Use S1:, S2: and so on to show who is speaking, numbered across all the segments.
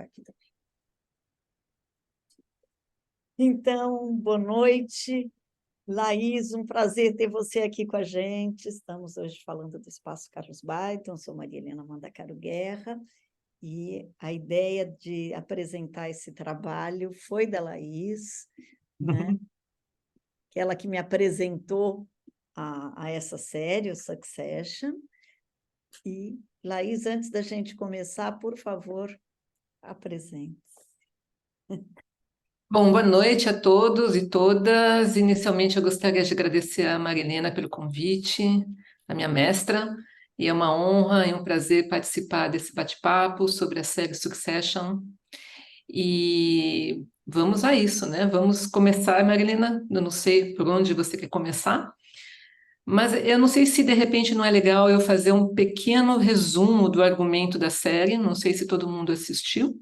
S1: aqui também. Então, boa noite, Laís, um prazer ter você aqui com a gente. Estamos hoje falando do Espaço Carlos Baiton, sou Maria Helena Mandacaro Guerra, e a ideia de apresentar esse trabalho foi da Laís, né? Ela que me apresentou a essa série, o Succession. E, Laís, antes da gente começar, por favor, apresente.
S2: Bom, boa noite a todos e todas. Inicialmente, eu gostaria de agradecer a Marilena pelo convite, a minha mestra, e é uma honra e um prazer participar desse bate-papo sobre a série Succession. E vamos a isso, né? Vamos começar, Marilena. Eu não sei por onde você quer começar, mas eu não sei se de repente não é legal eu fazer um pequeno resumo do argumento da série. Não sei se todo mundo assistiu.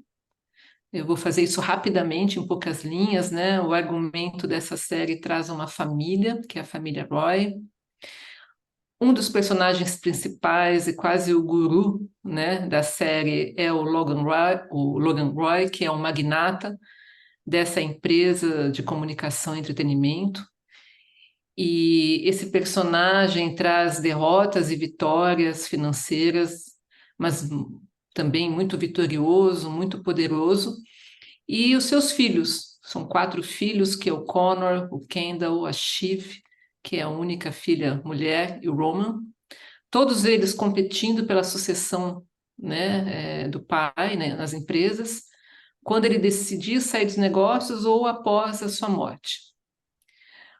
S2: Eu vou fazer isso rapidamente, em poucas linhas, né? O argumento dessa série traz uma família, que é a família Roy. Um dos personagens principais e quase o guru, né, da série é o Logan Roy, que é um magnata dessa empresa de comunicação e entretenimento. E esse personagem traz derrotas e vitórias financeiras, mas também muito vitorioso, muito poderoso. E os seus filhos, são 4 filhos, que é o Connor, o Kendall, a Shiv, que é a única filha mulher, e o Roman. Todos eles competindo pela sucessão, né, do pai, né, nas empresas, quando ele decidir sair dos negócios ou após a sua morte.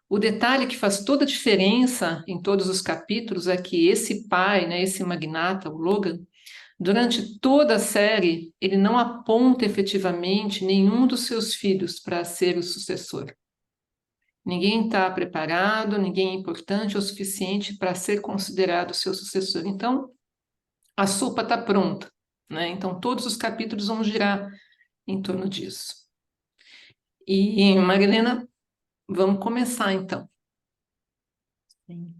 S2: O detalhe que faz toda a diferença em todos os capítulos é que esse pai, né, esse magnata, o Logan, durante toda a série, ele não aponta efetivamente nenhum dos seus filhos para ser o sucessor. Ninguém está preparado, ninguém é importante o suficiente para ser considerado seu sucessor. Então, a sopa está pronta, né? Então, todos os capítulos vão girar em torno disso. E, Marilena, vamos começar então.
S1: Sim.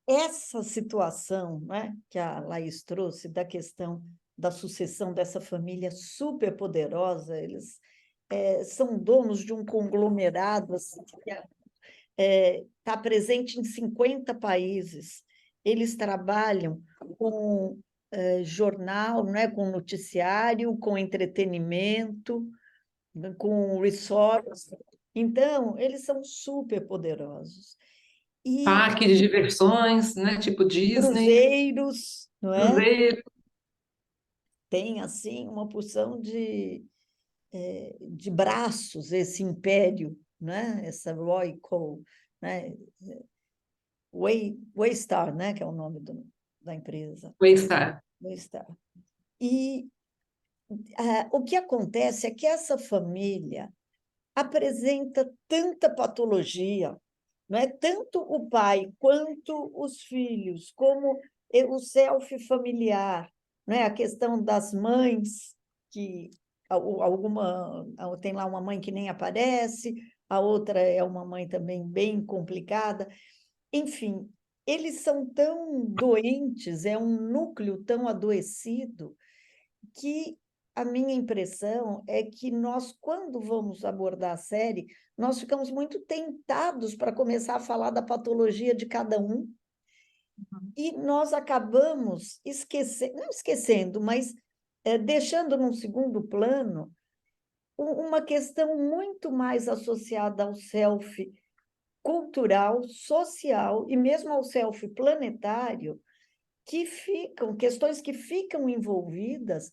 S1: Essa situação, né, que a Laís trouxe, da questão da sucessão dessa família super poderosa, eles são donos de um conglomerado assim, que está presente em 50 países. Eles trabalham com jornal, né, com noticiário, com entretenimento, com resorts. Então, eles são super poderosos. E
S2: Parque de diversões, né? Tipo Disney,
S1: cruzeiros, não é?
S2: cruzeiro.
S1: Tem assim uma porção de braços esse império, né? Essa Royco, né? Waystar, né? Que é o nome da empresa.
S2: Waystar.
S1: Waystar. E o que acontece é que essa família apresenta tanta patologia, não é? Tanto o pai quanto os filhos, como o self familiar, não é? A questão das mães, que alguma tem lá uma mãe que nem aparece, a outra é uma mãe também bem complicada. Enfim, eles são tão doentes, é um núcleo tão adoecido, que a minha impressão é que nós, quando vamos abordar a série, nós ficamos muito tentados para começar a falar da patologia de cada um, e nós acabamos esquecendo, não esquecendo, mas deixando num segundo plano uma questão muito mais associada ao self cultural, social e mesmo ao self planetário, que ficam, questões que ficam envolvidas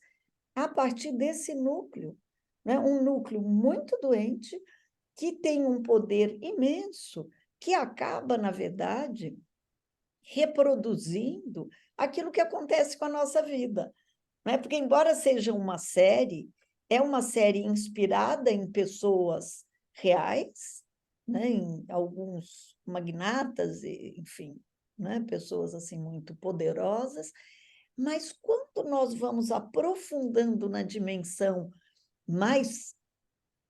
S1: a partir desse núcleo, né? Um núcleo muito doente, que tem um poder imenso, que acaba, na verdade, reproduzindo aquilo que acontece com a nossa vida. Né? Porque, embora seja uma série, é uma série inspirada em pessoas reais, né? Em alguns magnatas, enfim, né? Pessoas assim muito poderosas, mas quando nós vamos aprofundando na dimensão mais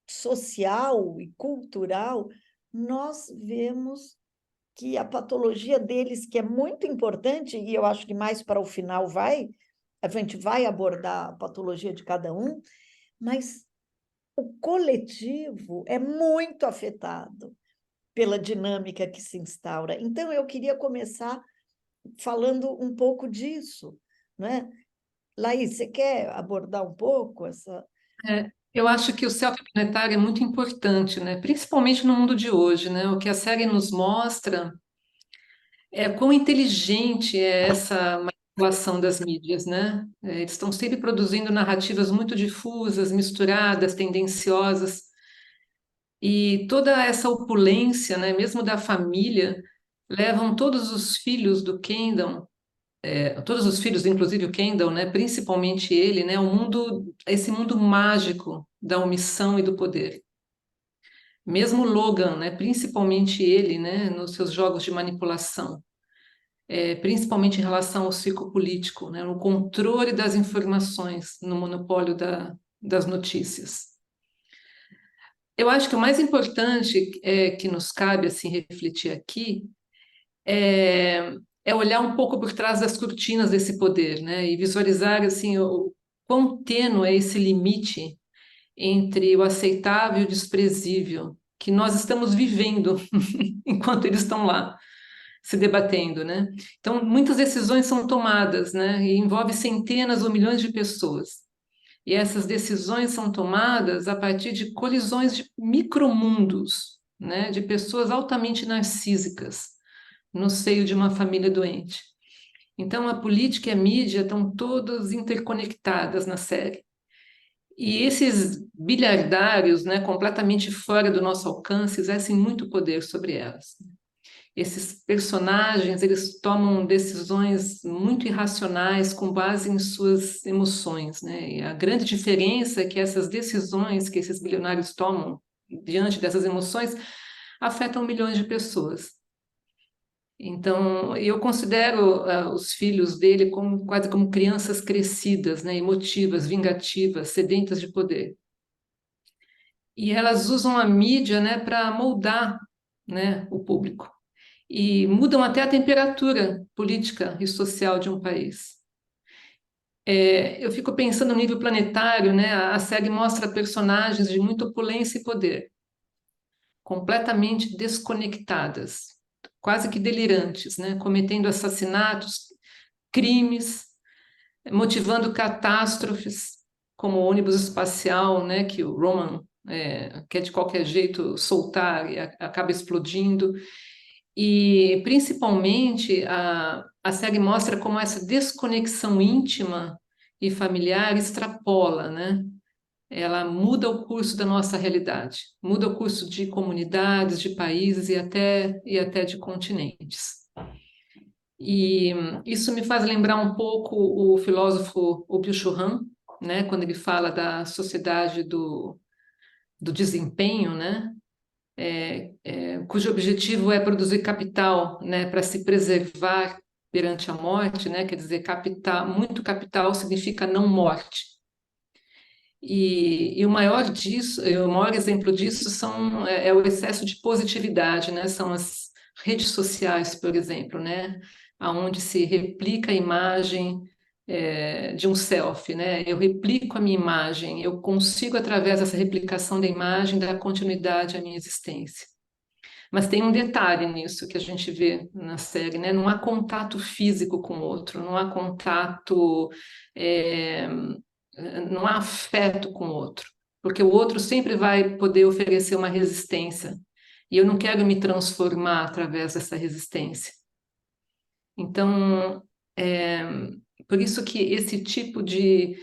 S1: social e cultural, nós vemos que a patologia deles, que é muito importante, e eu acho que mais para o final vai, a gente vai abordar a patologia de cada um, mas o coletivo é muito afetado pela dinâmica que se instaura. Então, eu queria começar falando um pouco disso, né? Laís, você quer abordar um pouco essa...
S2: Eu acho que o self-planetário é muito importante, né? Principalmente no mundo de hoje, né? O que a série nos mostra é quão inteligente é essa manipulação das mídias, né? Eles estão sempre produzindo narrativas muito difusas, misturadas, tendenciosas, e toda essa opulência, né, mesmo da família, levam todos os filhos do Kendall, todos os filhos, inclusive o Kendall, né, principalmente ele, né, esse mundo mágico da omissão e do poder. Mesmo Logan, né, principalmente ele, né, nos seus jogos de manipulação, principalmente em relação ao ciclo político, né, no controle das informações, no monopólio das notícias. Eu acho que o mais importante que nos cabe assim refletir aqui é, é olhar um pouco por trás das cortinas desse poder, né, e visualizar assim o quão tênue é esse limite entre o aceitável e o desprezível que nós estamos vivendo enquanto eles estão lá se debatendo, né? Então, muitas decisões são tomadas, né? E envolve centenas ou milhões de pessoas. E essas decisões são tomadas a partir de colisões de micromundos, né? De pessoas altamente narcísicas no seio de uma família doente. Então, a política e a mídia estão todas interconectadas na série. E esses bilhardários, né, completamente fora do nosso alcance, exercem muito poder sobre elas. Esses personagens, eles tomam decisões muito irracionais com base em suas emoções, né? E a grande diferença é que essas decisões que esses bilionários tomam diante dessas emoções afetam milhões de pessoas. Então, eu considero os filhos dele como quase como crianças crescidas, né? Emotivas, vingativas, sedentas de poder. E elas usam a mídia, né, para moldar, né, o público e mudam até a temperatura política e social de um país. Eu fico pensando no nível planetário, né? A série mostra personagens de muita opulência e poder, completamente desconectadas, quase que delirantes, né? Cometendo assassinatos, crimes, motivando catástrofes, como o ônibus espacial, né? Que o Roman quer de qualquer jeito soltar e acaba explodindo. E, principalmente, a série mostra como essa desconexão íntima e familiar extrapola, né? Ela muda o curso da nossa realidade, muda o curso de comunidades, de países e até de continentes. E isso me faz lembrar um pouco o filósofo Byung-Chul Han, né? Quando ele fala da sociedade do desempenho, né? Cujo objetivo é produzir capital, né, para se preservar perante a morte, né, quer dizer, capital, muito capital significa não morte. E o maior exemplo disso é o excesso de positividade, né, são as redes sociais, por exemplo, né, aonde se replica a imagem de um selfie, né? Eu replico a minha imagem, eu consigo, através dessa replicação da imagem, dar continuidade à minha existência. Mas tem um detalhe nisso que a gente vê na série, né? Não há contato físico com o outro, não há contato, é, não há afeto com o outro, porque o outro sempre vai poder oferecer uma resistência, e eu não quero me transformar através dessa resistência. Então, é, por isso que esse tipo de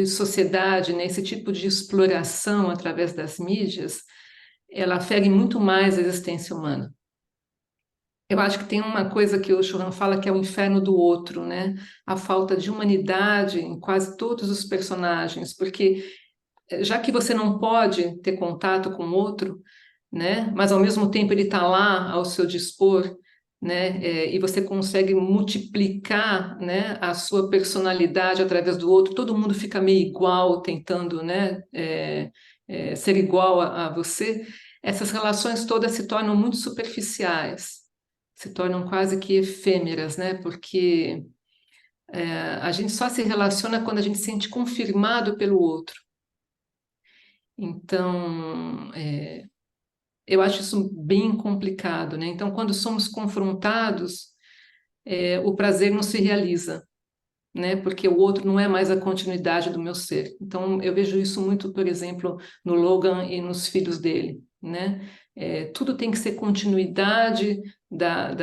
S2: sociedade, né, esse tipo de exploração através das mídias, ela fere muito mais a existência humana. Eu acho que tem uma coisa que o Churran fala que é o inferno do outro, né? A falta de humanidade em quase todos os personagens, porque já que você não pode ter contato com o outro, né? Mas ao mesmo tempo ele está lá ao seu dispor, né? E você consegue multiplicar, né, a sua personalidade através do outro. Todo mundo fica meio igual, tentando, né, ser igual a você. Essas relações todas se tornam muito superficiais, se tornam quase que efêmeras, né? Porque A gente só se relaciona quando a gente se sente confirmado pelo outro. Então, eu acho isso bem complicado, né? Então, quando somos confrontados, o prazer não se realiza, né? Porque o outro não é mais a continuidade do meu ser. Então, eu vejo isso muito, por exemplo, no Logan e nos filhos dele, né? Tudo tem que ser continuidade da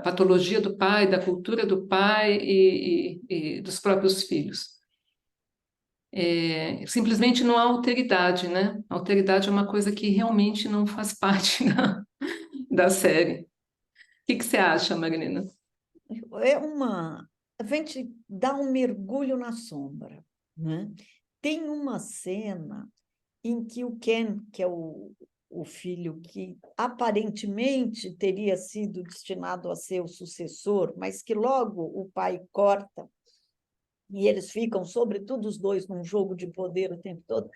S2: patologia do pai, da cultura do pai e dos próprios filhos. Simplesmente não há alteridade, né? Alteridade é uma coisa que realmente não faz parte da série. O que você acha, Marilena?
S1: A gente dá um mergulho na sombra, né? Tem uma cena em que o Ken, que é o filho que aparentemente teria sido destinado a ser o sucessor, mas que logo o pai corta e eles ficam, sobretudo os dois, num jogo de poder o tempo todo.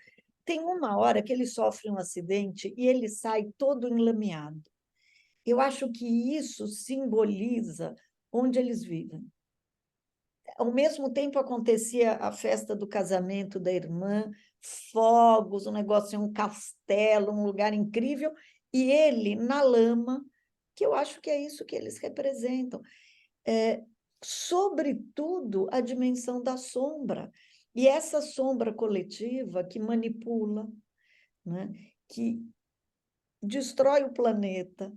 S1: Tem uma hora que ele sofre um acidente e ele sai todo enlameado. Eu acho que isso simboliza onde eles vivem. Ao mesmo tempo acontecia a festa do casamento da irmã, fogos, um negócio, um castelo, um lugar incrível, e ele na lama, que eu acho que é isso que eles representam. Sobretudo a dimensão da sombra, e essa sombra coletiva que manipula, né? Que destrói o planeta,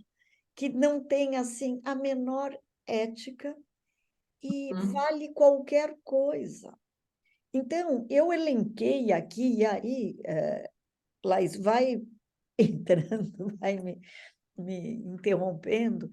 S1: que não tem assim a menor ética e
S2: Hum.
S1: vale qualquer coisa. Então, eu elenquei aqui, e aí, Laís, vai entrando, vai me interrompendo,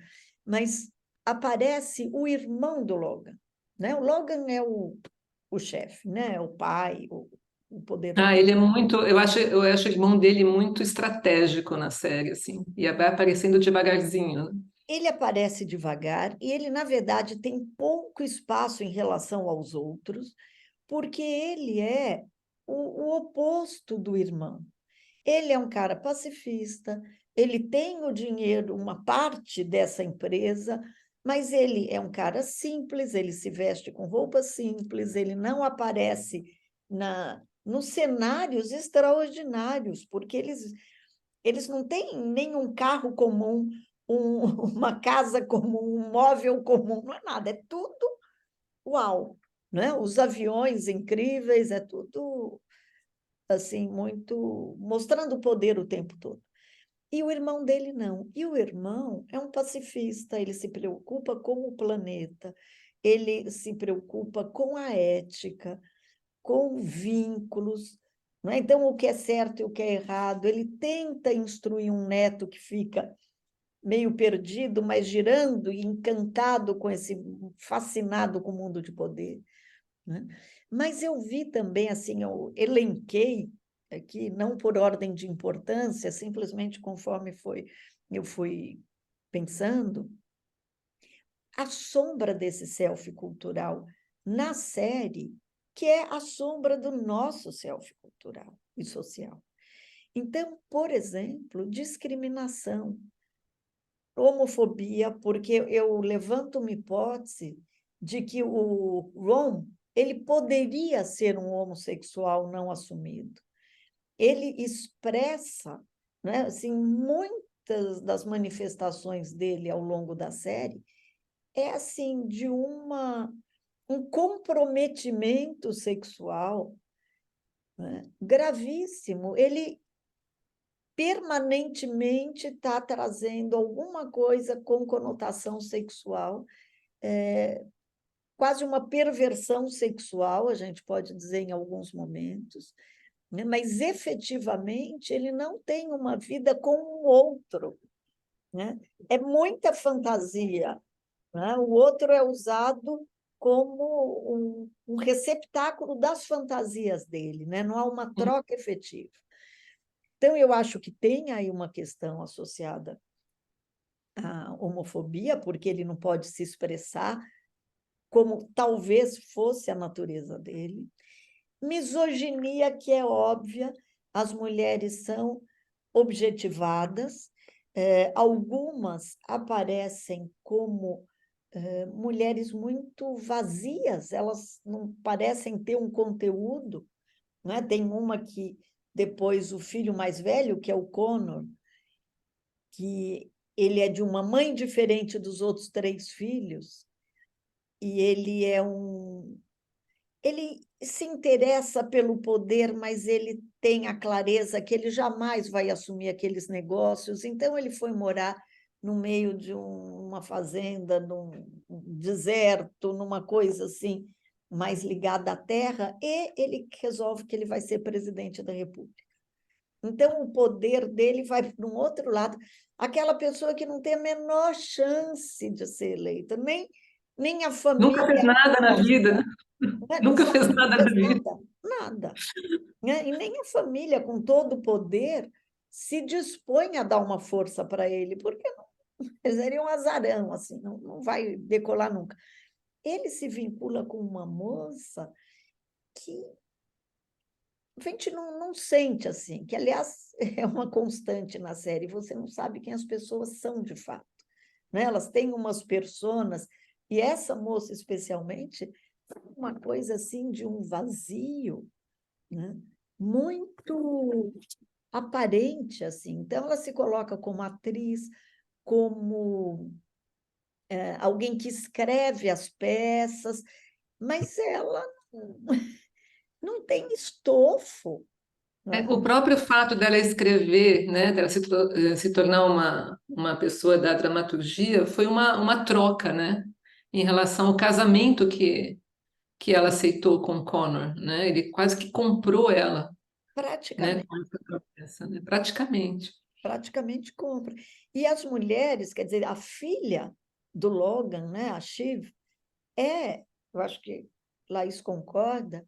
S1: mas aparece o irmão do Logan, né? O Logan é o chefe, né? O pai, o
S2: Ah,
S1: poderoso.
S2: ele é muito, eu acho o irmão dele muito estratégico na série, assim, e vai aparecendo devagarzinho, né?
S1: Ele aparece devagar e ele, na verdade, tem pouco espaço em relação aos outros, porque ele é o oposto do irmão. Ele é um cara pacifista, ele tem o dinheiro, uma parte dessa empresa, mas ele é um cara simples, ele se veste com roupas simples, ele não aparece nos cenários extraordinários, porque eles não têm nenhum carro comum, uma casa comum, um móvel comum, não é nada, é tudo uau, né? Os aviões incríveis, é tudo assim, muito mostrando o poder o tempo todo. E o irmão dele não. E o irmão é um pacifista, ele se preocupa com o planeta, ele se preocupa com a ética, com vínculos. Não é? Então, o que é certo e o que é errado, ele tenta instruir um neto que fica meio perdido, mas girando e encantado com esse, fascinado com o mundo de poder. Né? Mas eu vi também, assim, eu elenquei aqui, não por ordem de importância, simplesmente conforme eu fui pensando, a sombra desse self cultural na série, que é a sombra do nosso self cultural e social. Então, por exemplo, discriminação, homofobia, porque eu levanto uma hipótese de que o Ron ele poderia ser um homossexual não assumido. Ele expressa, né, assim, muitas das manifestações dele ao longo da série é assim de um comprometimento sexual, né, gravíssimo. Ele permanentemente está trazendo alguma coisa com conotação sexual, quase uma perversão sexual, a gente pode dizer em alguns momentos, né? Mas efetivamente ele não tem uma vida com o outro, né? É muita fantasia, né? O outro é usado como um receptáculo das fantasias dele, né? Não há uma troca efetiva. Então, eu acho que tem aí uma questão associada à homofobia, porque ele não pode se expressar como talvez fosse a natureza dele. Misoginia, que é óbvia, as mulheres são objetivadas, algumas aparecem como mulheres muito vazias, elas não parecem ter um conteúdo, não é? Tem uma que depois o filho mais velho, que é o Connor, que ele é de uma mãe diferente dos outros três filhos, e ele se interessa pelo poder, mas ele tem a clareza que ele jamais vai assumir aqueles negócios. Então, ele foi morar no meio de uma fazenda, num deserto, numa coisa assim, mais ligada à terra, e ele resolve que ele vai ser presidente da República. Então, o poder dele vai para um outro lado. Aquela pessoa que não tem a menor chance de ser eleita, nem a
S2: Nunca fez
S1: família
S2: nada na vida, né? Nunca fez
S1: exato, não
S2: nada na
S1: fez
S2: vida.
S1: nada, nada. Né? E nem a família, com todo o poder, se dispõe a dar uma força para ele, porque não, ele seria um azarão, assim, não vai decolar nunca. Ele se vincula com uma moça que a gente não sente assim, que, aliás, é uma constante na série, você não sabe quem as pessoas são de fato. Né? Elas têm umas personas, e essa moça, especialmente, uma coisa assim de um vazio, né? Muito aparente, assim. Então, ela se coloca como atriz, como alguém que escreve as peças, mas ela não tem estofo, não é?
S2: O próprio fato dela escrever, né, dela se tornar uma pessoa da dramaturgia, foi uma troca, né, em relação ao casamento que ela aceitou com o Connor, né? Ele quase que comprou ela, né,
S1: Praticamente,
S2: com essa promessa, né? Praticamente.
S1: praticamente compra. E as mulheres, quer dizer, a filha do Logan, né, a Shiv, eu acho que Laís concorda,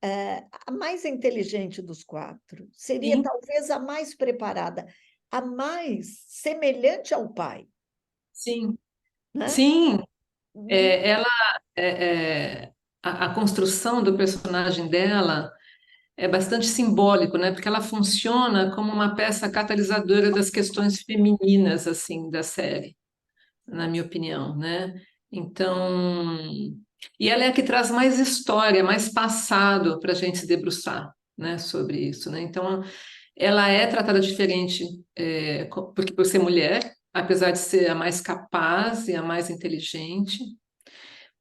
S1: a mais inteligente dos quatro. Seria
S2: Sim,
S1: talvez a mais preparada, a mais semelhante ao pai,
S2: sim,
S1: né?
S2: sim. Ela, é, é, a construção do personagem dela é bastante simbólico, né? Porque ela funciona como uma peça catalisadora das questões femininas, assim, da série, na minha opinião, né? Então, e ela é a que traz mais história, mais passado para a gente se debruçar, né, sobre isso, né? Então, ela é tratada diferente, porque por ser mulher, apesar de ser a mais capaz e a mais inteligente.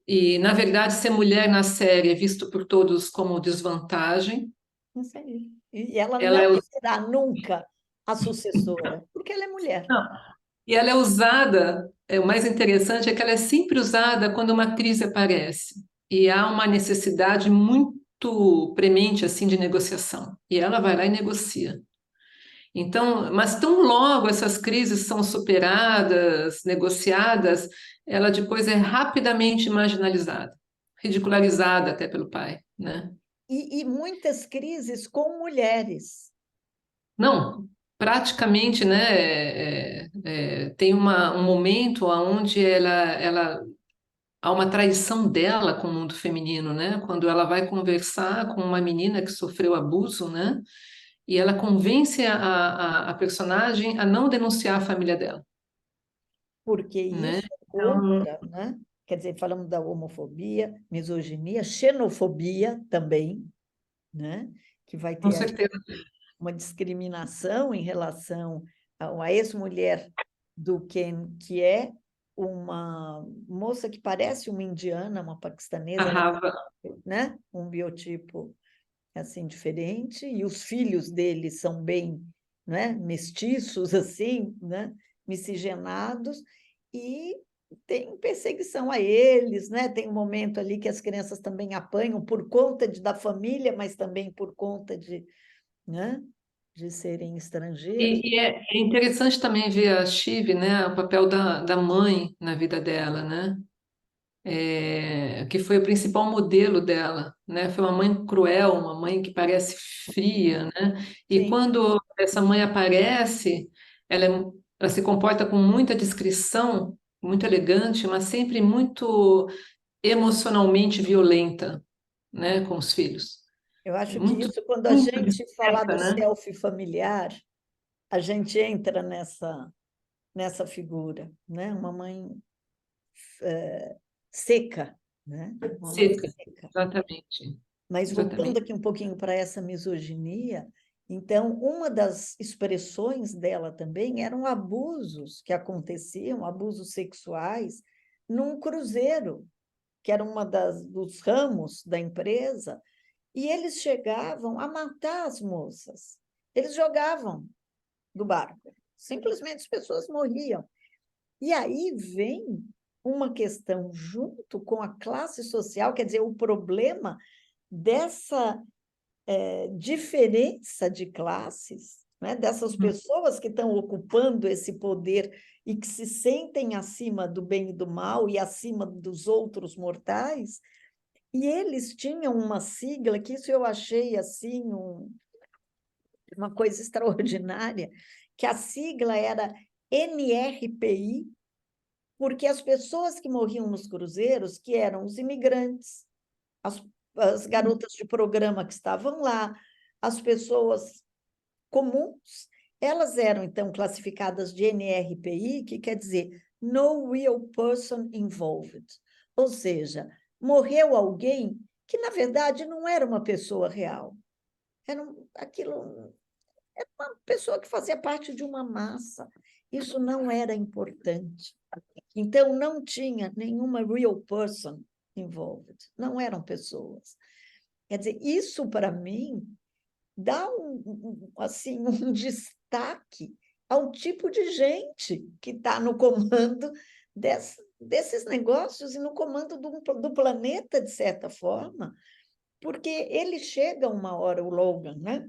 S2: E, na verdade, ser mulher na série é visto por todos como desvantagem.
S1: Isso aí. E ela
S2: Ela
S1: não
S2: é,
S1: será nunca a sucessora, porque ela é mulher.
S2: não, e ela é usada, o mais interessante é que ela é sempre usada quando uma crise aparece e há uma necessidade muito premente assim de negociação. E ela vai lá e negocia. Então, mas tão logo essas crises são superadas, negociadas, ela depois é rapidamente marginalizada, ridicularizada até pelo pai, né?
S1: E muitas crises com mulheres.
S2: Não, praticamente, né? Tem um momento onde ela há uma traição dela com o mundo feminino, né? Quando ela vai conversar com uma menina que sofreu abuso, né? E ela convence a personagem a não denunciar a família dela,
S1: Porque
S2: né?
S1: isso é
S2: Então,
S1: outra, né? Quer dizer, falamos da homofobia, misoginia, xenofobia também, né? Que vai
S2: com
S1: ter aí
S2: certeza.
S1: uma discriminação em relação a ex-mulher do Ken, que é uma moça que parece uma indiana, uma
S2: A
S1: paquistanesa, ela,
S2: Rava,
S1: né? Um biotipo assim diferente, e os filhos dele são bem, né? Mestiços assim, né? Miscigenados, e tem perseguição a eles, né? Tem um momento ali que as crianças também apanham por conta da família, mas também por conta né? De serem estrangeiros.
S2: é interessante também ver a Shiv, né? O papel da mãe na vida dela, né? Que foi o principal modelo dela, né? Foi uma mãe cruel, uma mãe que parece fria, né? E
S1: Sim,
S2: quando essa mãe aparece, ela, ela se comporta com muita discrição, muito elegante, mas sempre muito emocionalmente violenta, né? Com os filhos.
S1: eu
S2: É
S1: acho que
S2: muito,
S1: isso, quando a
S2: muito
S1: gente falar
S2: discreta,
S1: do
S2: né?
S1: selfie familiar, a gente entra nessa figura, né? Uma mãe seca, né? Uma mãe
S2: Seca,
S1: seca.
S2: exatamente.
S1: Mas voltando
S2: Exatamente.
S1: aqui um pouquinho para essa misoginia, então, uma das expressões dela também eram abusos que aconteciam, abusos sexuais, num cruzeiro, que era dos ramos da empresa, e eles chegavam a matar as moças. Eles jogavam do barco. Simplesmente as pessoas morriam. E aí vem uma questão junto com a classe social, quer dizer, o problema dessa diferença de classes, né? Dessas pessoas que estão ocupando esse poder e que se sentem acima do bem e do mal e acima dos outros mortais. E eles tinham uma sigla que isso eu achei assim uma coisa extraordinária, que a sigla era NRPI, porque as pessoas que morriam nos cruzeiros, que eram os imigrantes, as, as garotas de programa que estavam lá, as pessoas comuns, elas eram, então, classificadas de NRPI, que quer dizer No Real Person Involved. Ou seja, morreu alguém que, na verdade, não era uma pessoa real. Era uma pessoa que fazia parte de uma massa. Isso não era importante. Então, não tinha nenhuma real person involved. Não eram pessoas. Quer dizer, isso, para mim, dá assim, um destaque ao tipo de gente que está no comando desses negócios e no comando do planeta, de certa forma, porque ele chega uma hora, o Logan, né,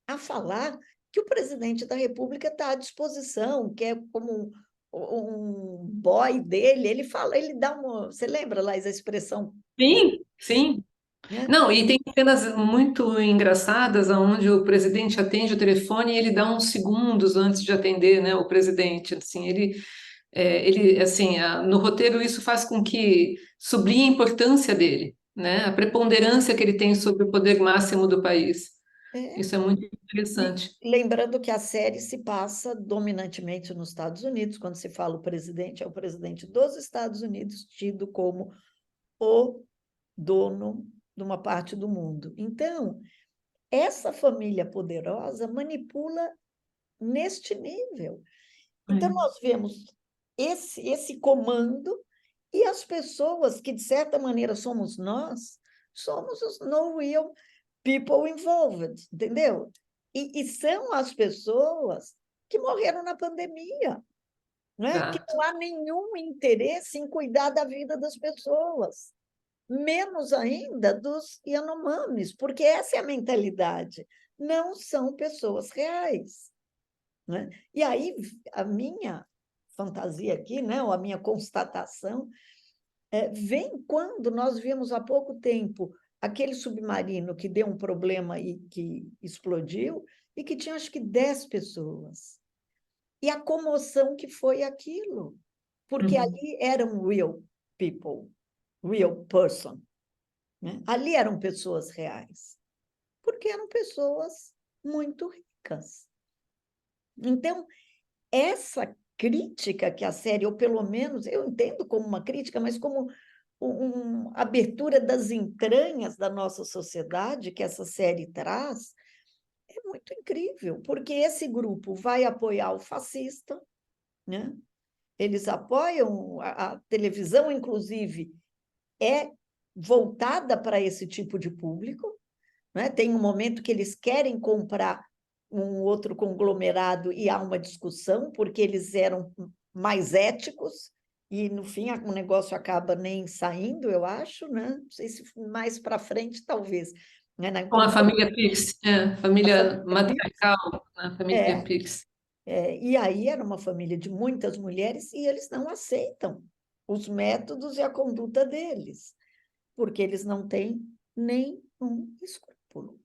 S1: a falar que o presidente da República está à disposição, que é como um boy dele, ele fala, ele dá uma. Você lembra lá essa expressão?
S2: Sim, sim.
S1: Né?
S2: Não, e tem cenas muito engraçadas onde o presidente atende o telefone e ele dá uns segundos antes de atender, né, o presidente. Assim, assim, no roteiro isso faz com que sublinhe a importância dele, né, a preponderância que ele tem sobre o poder máximo do país.
S1: É.
S2: Isso é muito interessante.
S1: Lembrando que a série se passa dominantemente nos Estados Unidos, quando se fala o presidente, é o presidente dos Estados Unidos, tido como o dono de uma parte do mundo. Então, essa família poderosa manipula neste nível. Então,
S2: É,
S1: nós vemos esse comando e as pessoas que, de certa maneira, somos nós, somos os no real people involved, entendeu? E são as pessoas que morreram na pandemia, né? Que
S2: exato.
S1: não há nenhum interesse em cuidar da vida das pessoas, menos ainda dos Yanomamis, porque essa é a mentalidade. Não são pessoas reais, né? E aí, a minha fantasia aqui, né, ou a minha constatação, vem quando nós vimos há pouco tempo aquele submarino que deu um problema e que explodiu, e que tinha acho que 10 pessoas. E a comoção que foi aquilo, porque
S2: Uhum.
S1: ali eram real people, real person, né? Ali eram pessoas reais, porque eram pessoas muito ricas. Então, essa crítica que a série, ou pelo menos eu entendo como uma crítica, mas como uma abertura das entranhas da nossa sociedade que essa série traz, é muito incrível, porque esse grupo vai apoiar o fascista, né? Eles apoiam, a televisão, inclusive, é voltada para esse tipo de público, né? Tem um momento que eles querem comprar um outro conglomerado e há uma discussão, porque eles eram mais éticos, e no fim o negócio acaba nem saindo, eu acho, né? Não sei se mais para frente, talvez. Né?
S2: Com a
S1: Quando
S2: família Pierce,
S1: a
S2: família
S1: família Pierce,
S2: matriarcal, a família
S1: é,
S2: Pierce.
S1: e aí era uma família de muitas mulheres e eles não aceitam os métodos e a conduta deles, porque eles não têm nenhum escrúpulo.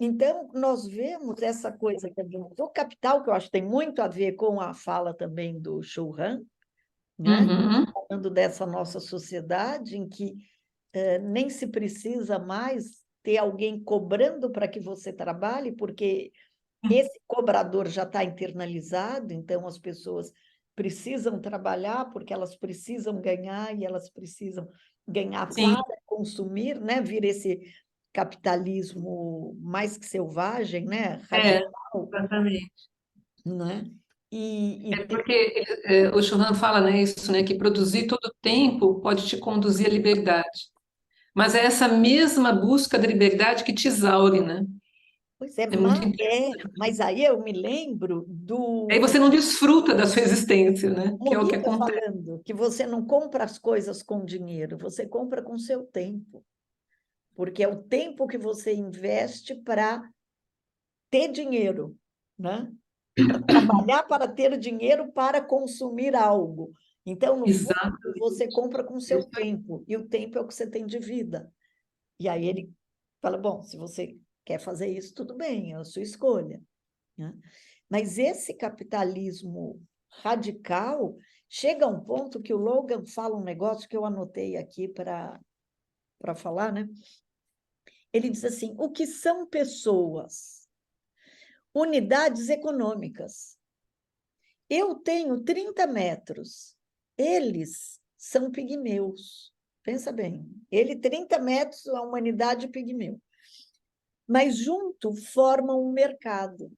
S1: Então, nós vemos essa coisa também do Capital, que eu acho que tem muito a ver com a fala também do Churran, né?
S2: Uhum.
S1: Falando dessa nossa sociedade em que nem se precisa mais ter alguém cobrando para que você trabalhe, porque esse cobrador já está internalizado, então as pessoas precisam trabalhar porque elas precisam ganhar e elas precisam ganhar
S2: Sim,
S1: para consumir, né? Vira esse capitalismo mais que selvagem, né?
S2: é,
S1: Radical,
S2: exatamente.
S1: né? E
S2: É porque o Churran fala, né, isso, né, que produzir todo o tempo pode te conduzir à liberdade. Mas é essa mesma busca da liberdade que te exaure, né?
S1: pois
S2: É muito interessante.
S1: mas aí eu me lembro
S2: Aí
S1: do
S2: você não desfruta da sua existência, né? Que é o que
S1: Morita
S2: acontece.
S1: falando que você não compra as coisas com dinheiro, você compra com seu tempo, porque é o tempo que você investe para ter dinheiro, né? Para trabalhar para ter dinheiro para consumir algo. Então, no fundo, você
S2: Exatamente.
S1: compra com seu
S2: Isso aí.
S1: tempo, e o tempo é o que você tem de vida. E aí ele fala: bom, se você quer fazer isso, tudo bem, é a sua escolha, né? Mas esse capitalismo radical chega a um ponto que o Logan fala um negócio que eu anotei aqui para falar, né? Ele diz assim: o que são pessoas? Unidades econômicas. Eu tenho 30 metros, eles são pigmeus. Pensa bem, ele 30 metros, a humanidade pigmeu. Mas junto formam um mercado,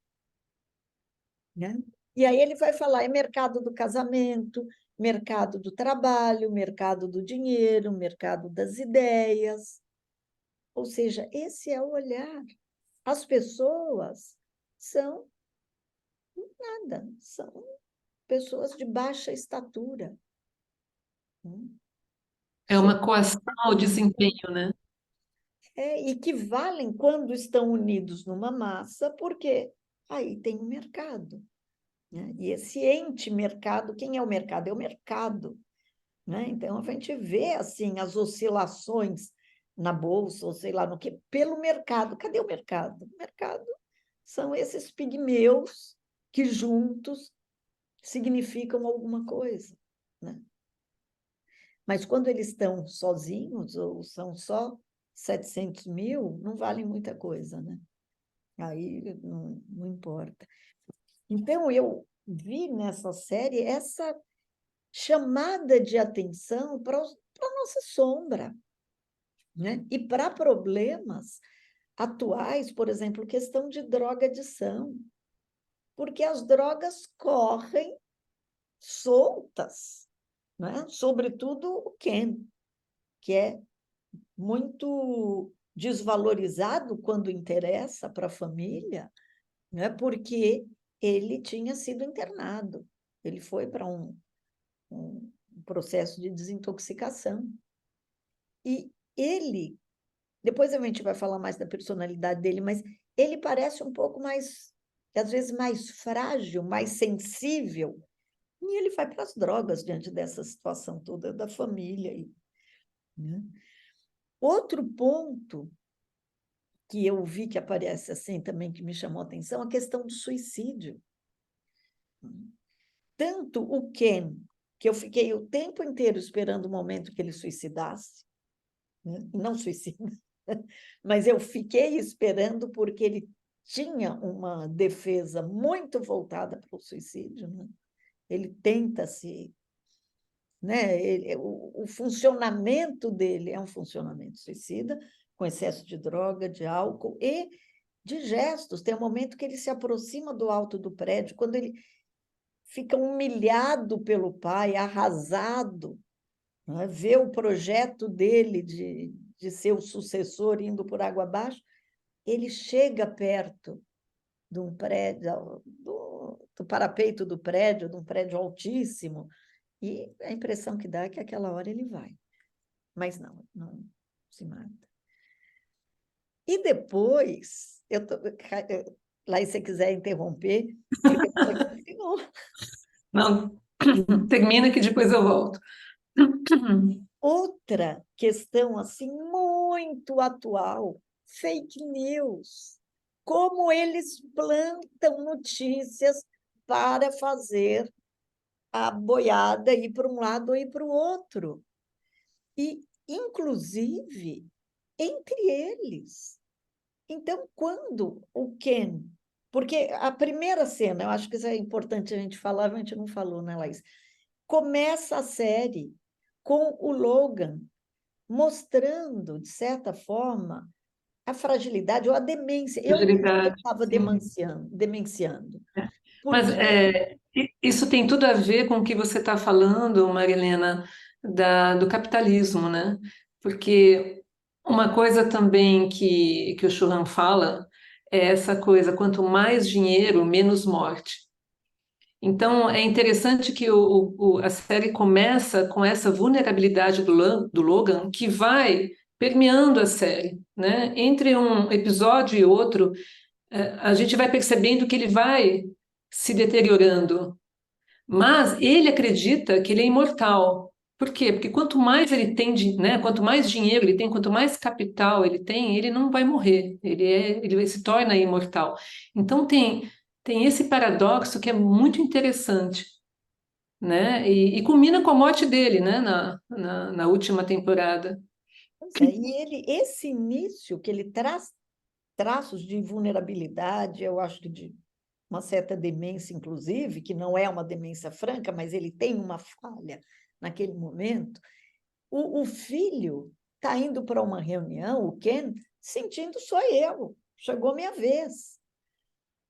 S1: né? E aí ele vai falar, é mercado do casamento, mercado do trabalho, mercado do dinheiro, mercado das ideias. Ou seja, esse é o olhar. As pessoas são nada, são pessoas de baixa estatura, né?
S2: É
S1: São,
S2: uma coação ao desempenho, né?
S1: e que valem quando estão unidos numa massa, porque aí tem um mercado, né? E esse ente mercado, quem é o mercado? É o mercado, né? Então, a gente vê assim as oscilações na bolsa, ou sei lá no que, pelo mercado. Cadê o mercado? O mercado são esses pigmeus que juntos significam alguma coisa, né? Mas quando eles estão sozinhos, ou são só 700 mil, não vale muita coisa, né? Aí não importa. Então, eu vi nessa série essa chamada de atenção para a nossa sombra, né? E para problemas atuais, por exemplo, questão de droga-adição, porque as drogas correm soltas, né? Sobretudo o Ken, que é muito desvalorizado quando interessa para a família, né? Porque ele tinha sido internado, ele foi para um processo de desintoxicação. E ele, depois a gente vai falar mais da personalidade dele, mas ele parece um pouco mais, às vezes, mais frágil, mais sensível, e ele vai para as drogas diante dessa situação toda da família. Né? Outro ponto que eu vi que aparece assim também, que me chamou a atenção, a questão do suicídio. Tanto o Ken, que eu fiquei o tempo inteiro esperando o momento que ele suicidasse, né? Não suicida, mas eu fiquei esperando porque ele tinha uma defesa muito voltada para o suicídio, né? Ele tenta se, né? O funcionamento dele é um funcionamento suicida, com excesso de droga, de álcool e de gestos. Tem um momento que ele se aproxima do alto do prédio, quando ele fica humilhado pelo pai, arrasado, né? Vê o projeto dele de ser o sucessor indo por água abaixo, ele chega perto de um prédio, do parapeito do prédio, de um prédio altíssimo, e a impressão que dá é que aquela hora ele vai. Mas não se mata. E depois, lá se você quiser interromper, porque depois continua.
S2: Não, termina que depois eu volto.
S1: Outra questão assim muito atual, fake news. Como eles plantam notícias para fazer a boiada ir para um lado ou ir para o outro. E, inclusive, entre eles. Então, quando o Ken, Porque a primeira cena, eu acho que isso é importante a gente falar, a gente não falou, né, Laís? Começa a série com o Logan mostrando, de certa forma, a fragilidade ou a demência. Eu não sei se ele
S2: Fragilidade,
S1: estava
S2: sim.
S1: demenciando,
S2: Mas
S1: porque
S2: isso tem tudo a ver com o que você está falando, Marilena, do capitalismo, né? Porque uma coisa também que o Churran fala é essa coisa, quanto mais dinheiro, menos morte. Então, é interessante que a série começa com essa vulnerabilidade do Logan, que vai permeando a série, né? Entre um episódio e outro, a gente vai percebendo que ele vai se deteriorando, mas ele acredita que ele é imortal. Por quê? Porque quanto mais ele tem, né, quanto mais dinheiro ele tem, quanto mais capital ele tem, ele não vai morrer, ele se torna imortal. Então tem esse paradoxo que é muito interessante, né? E culmina com a morte dele, né, na última temporada.
S1: pois é, e esse início que ele traz traços de vulnerabilidade, eu acho que de uma certa demência, inclusive, que não é uma demência franca, mas ele tem uma falha naquele momento. O filho está indo para uma reunião, o Ken, sentindo só eu, chegou minha vez.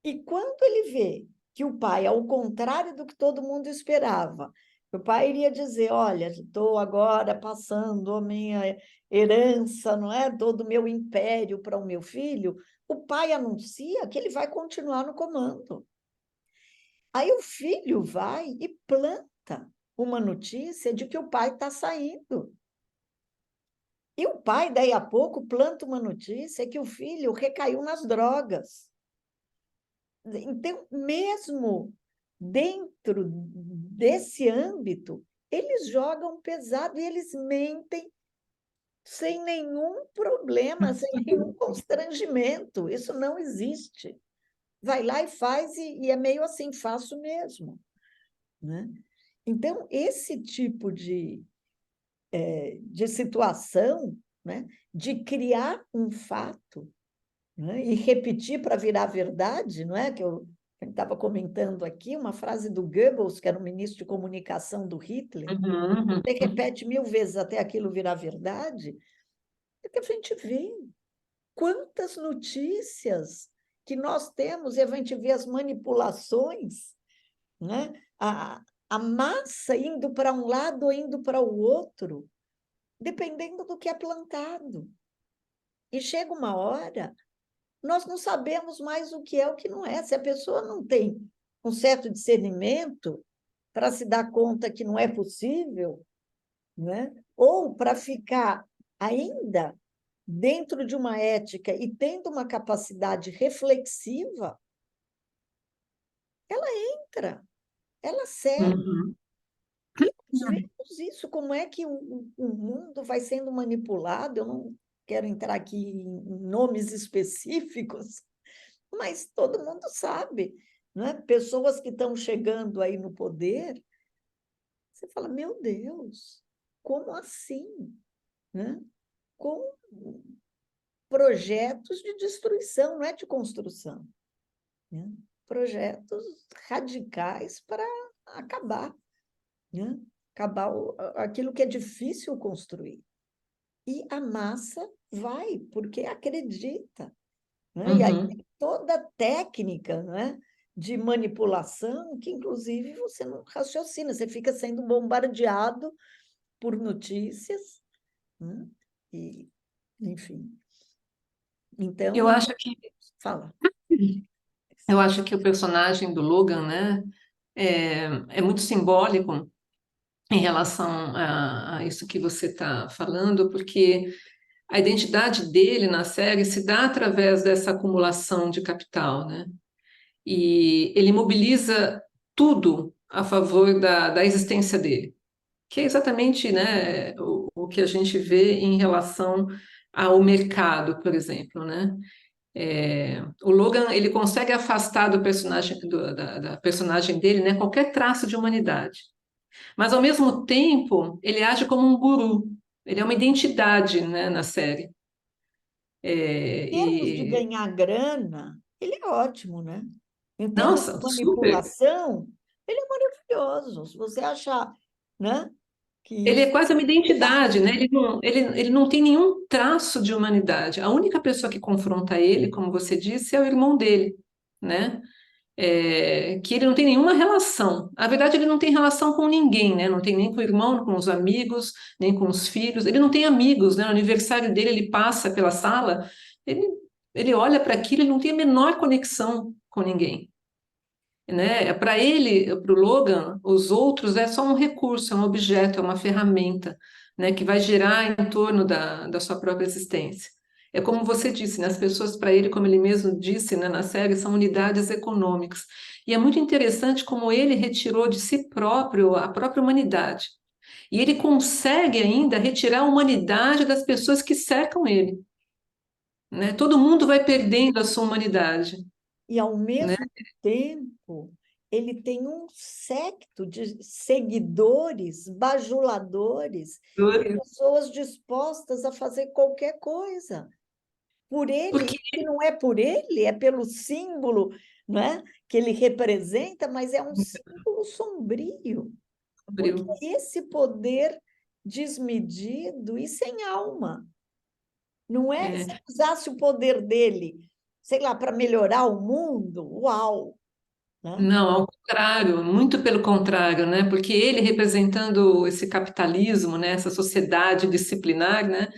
S1: E quando ele vê que o pai, ao contrário do que todo mundo esperava, o pai iria dizer: Olha, estou agora passando a minha herança, não é? Todo o meu império para o meu filho. O pai anuncia que ele vai continuar no comando. Aí o filho vai e planta uma notícia de que o pai está saindo. E o pai, daí a pouco, planta uma notícia que o filho recaiu nas drogas. Então, mesmo dentro desse âmbito, eles jogam pesado e eles mentem sem nenhum problema, sem nenhum constrangimento. Isso não existe. Vai lá e faz, e é meio assim, faço mesmo. Né? Então, esse tipo de situação, né, de criar um fato, né, e repetir para virar verdade, não é? Que eu estava comentando aqui, uma frase do Goebbels, que era o ministro de comunicação do Hitler,
S2: Uhum,
S1: ele
S2: uhum.
S1: repete 1000 vezes até aquilo virar verdade, é que a gente vê quantas notícias que nós temos e a gente vê as manipulações, né? A massa indo para um lado ou indo para o outro, dependendo do que é plantado. E chega uma hora, nós não sabemos mais o que é o que não é. Se a pessoa não tem um certo discernimento para se dar conta que não é possível, né? Ou para ficar ainda dentro de uma ética e tendo uma capacidade reflexiva, ela entra, ela segue.
S2: Uhum.
S1: E nós vemos isso, como é que o mundo vai sendo manipulado. Eu não quero entrar aqui em nomes específicos, mas todo mundo sabe, né? Pessoas que estão chegando aí no poder, você fala, meu Deus, como assim? Né? Com projetos de destruição, não é de construção. Né? Projetos radicais para acabar, né? Acabar aquilo que é difícil construir. E a massa vai, porque acredita. Né? E aí
S2: Uhum.
S1: tem toda a técnica, né, de manipulação que, inclusive, você não raciocina, você fica sendo bombardeado por notícias, né? E, enfim.
S2: Eu
S1: Então,
S2: acho que
S1: fala.
S2: eu acho que o personagem do Logan, né, é muito simbólico em relação a isso que você está falando, porque a identidade dele na série se dá através dessa acumulação de capital, né? E ele mobiliza tudo a favor da existência dele, que é exatamente, né, o que a gente vê em relação ao mercado, por exemplo, né? O Logan ele consegue afastar do personagem da personagem dele, né, qualquer traço de humanidade, mas ao mesmo tempo ele age como um guru. Ele é uma identidade, né, na série.
S1: Em termos de
S2: E
S1: ganhar grana, ele é ótimo, né? Em termos de
S2: Nossa, super.
S1: manipulação, ele é maravilhoso. Se você achar, né, que
S2: Ele é
S1: isso
S2: quase uma identidade, né?
S1: faz.
S2: Ele não tem nenhum traço de humanidade. A única pessoa que confronta ele, como você disse, é o irmão dele, né? Que ele não tem nenhuma relação. Na verdade, ele não tem relação com ninguém, né? Não tem nem com o irmão, com os amigos, nem com os filhos. Ele não tem amigos, né? No aniversário dele, ele passa pela sala, ele, ele olha para aquilo, ele não tem a menor conexão com ninguém, né? Para ele, para o Logan, os outros é só um recurso, é um objeto, é uma ferramenta, né? Que vai girar em torno da sua própria existência. É como você disse, né? As pessoas para ele, como ele mesmo disse, né, na série, são unidades econômicas. E é muito interessante como ele retirou de si próprio a própria humanidade. E ele consegue ainda retirar a humanidade das pessoas que cercam ele, né? Todo mundo vai perdendo a sua humanidade,
S1: E, ao
S2: né?
S1: mesmo tempo, ele tem um séquito de seguidores, bajuladores e pessoas dispostas a fazer qualquer coisa por ele.
S2: Porque
S1: E não é por ele, é pelo símbolo, né, que ele representa, mas é um símbolo sombrio, porque
S2: abriu.
S1: é esse poder desmedido e sem alma. Não é se
S2: É,
S1: usasse o poder dele, sei lá, para melhorar o mundo, uau, né?
S2: não, ao contrário, muito pelo contrário, né? Porque ele representando esse capitalismo, né? Essa sociedade disciplinar, né?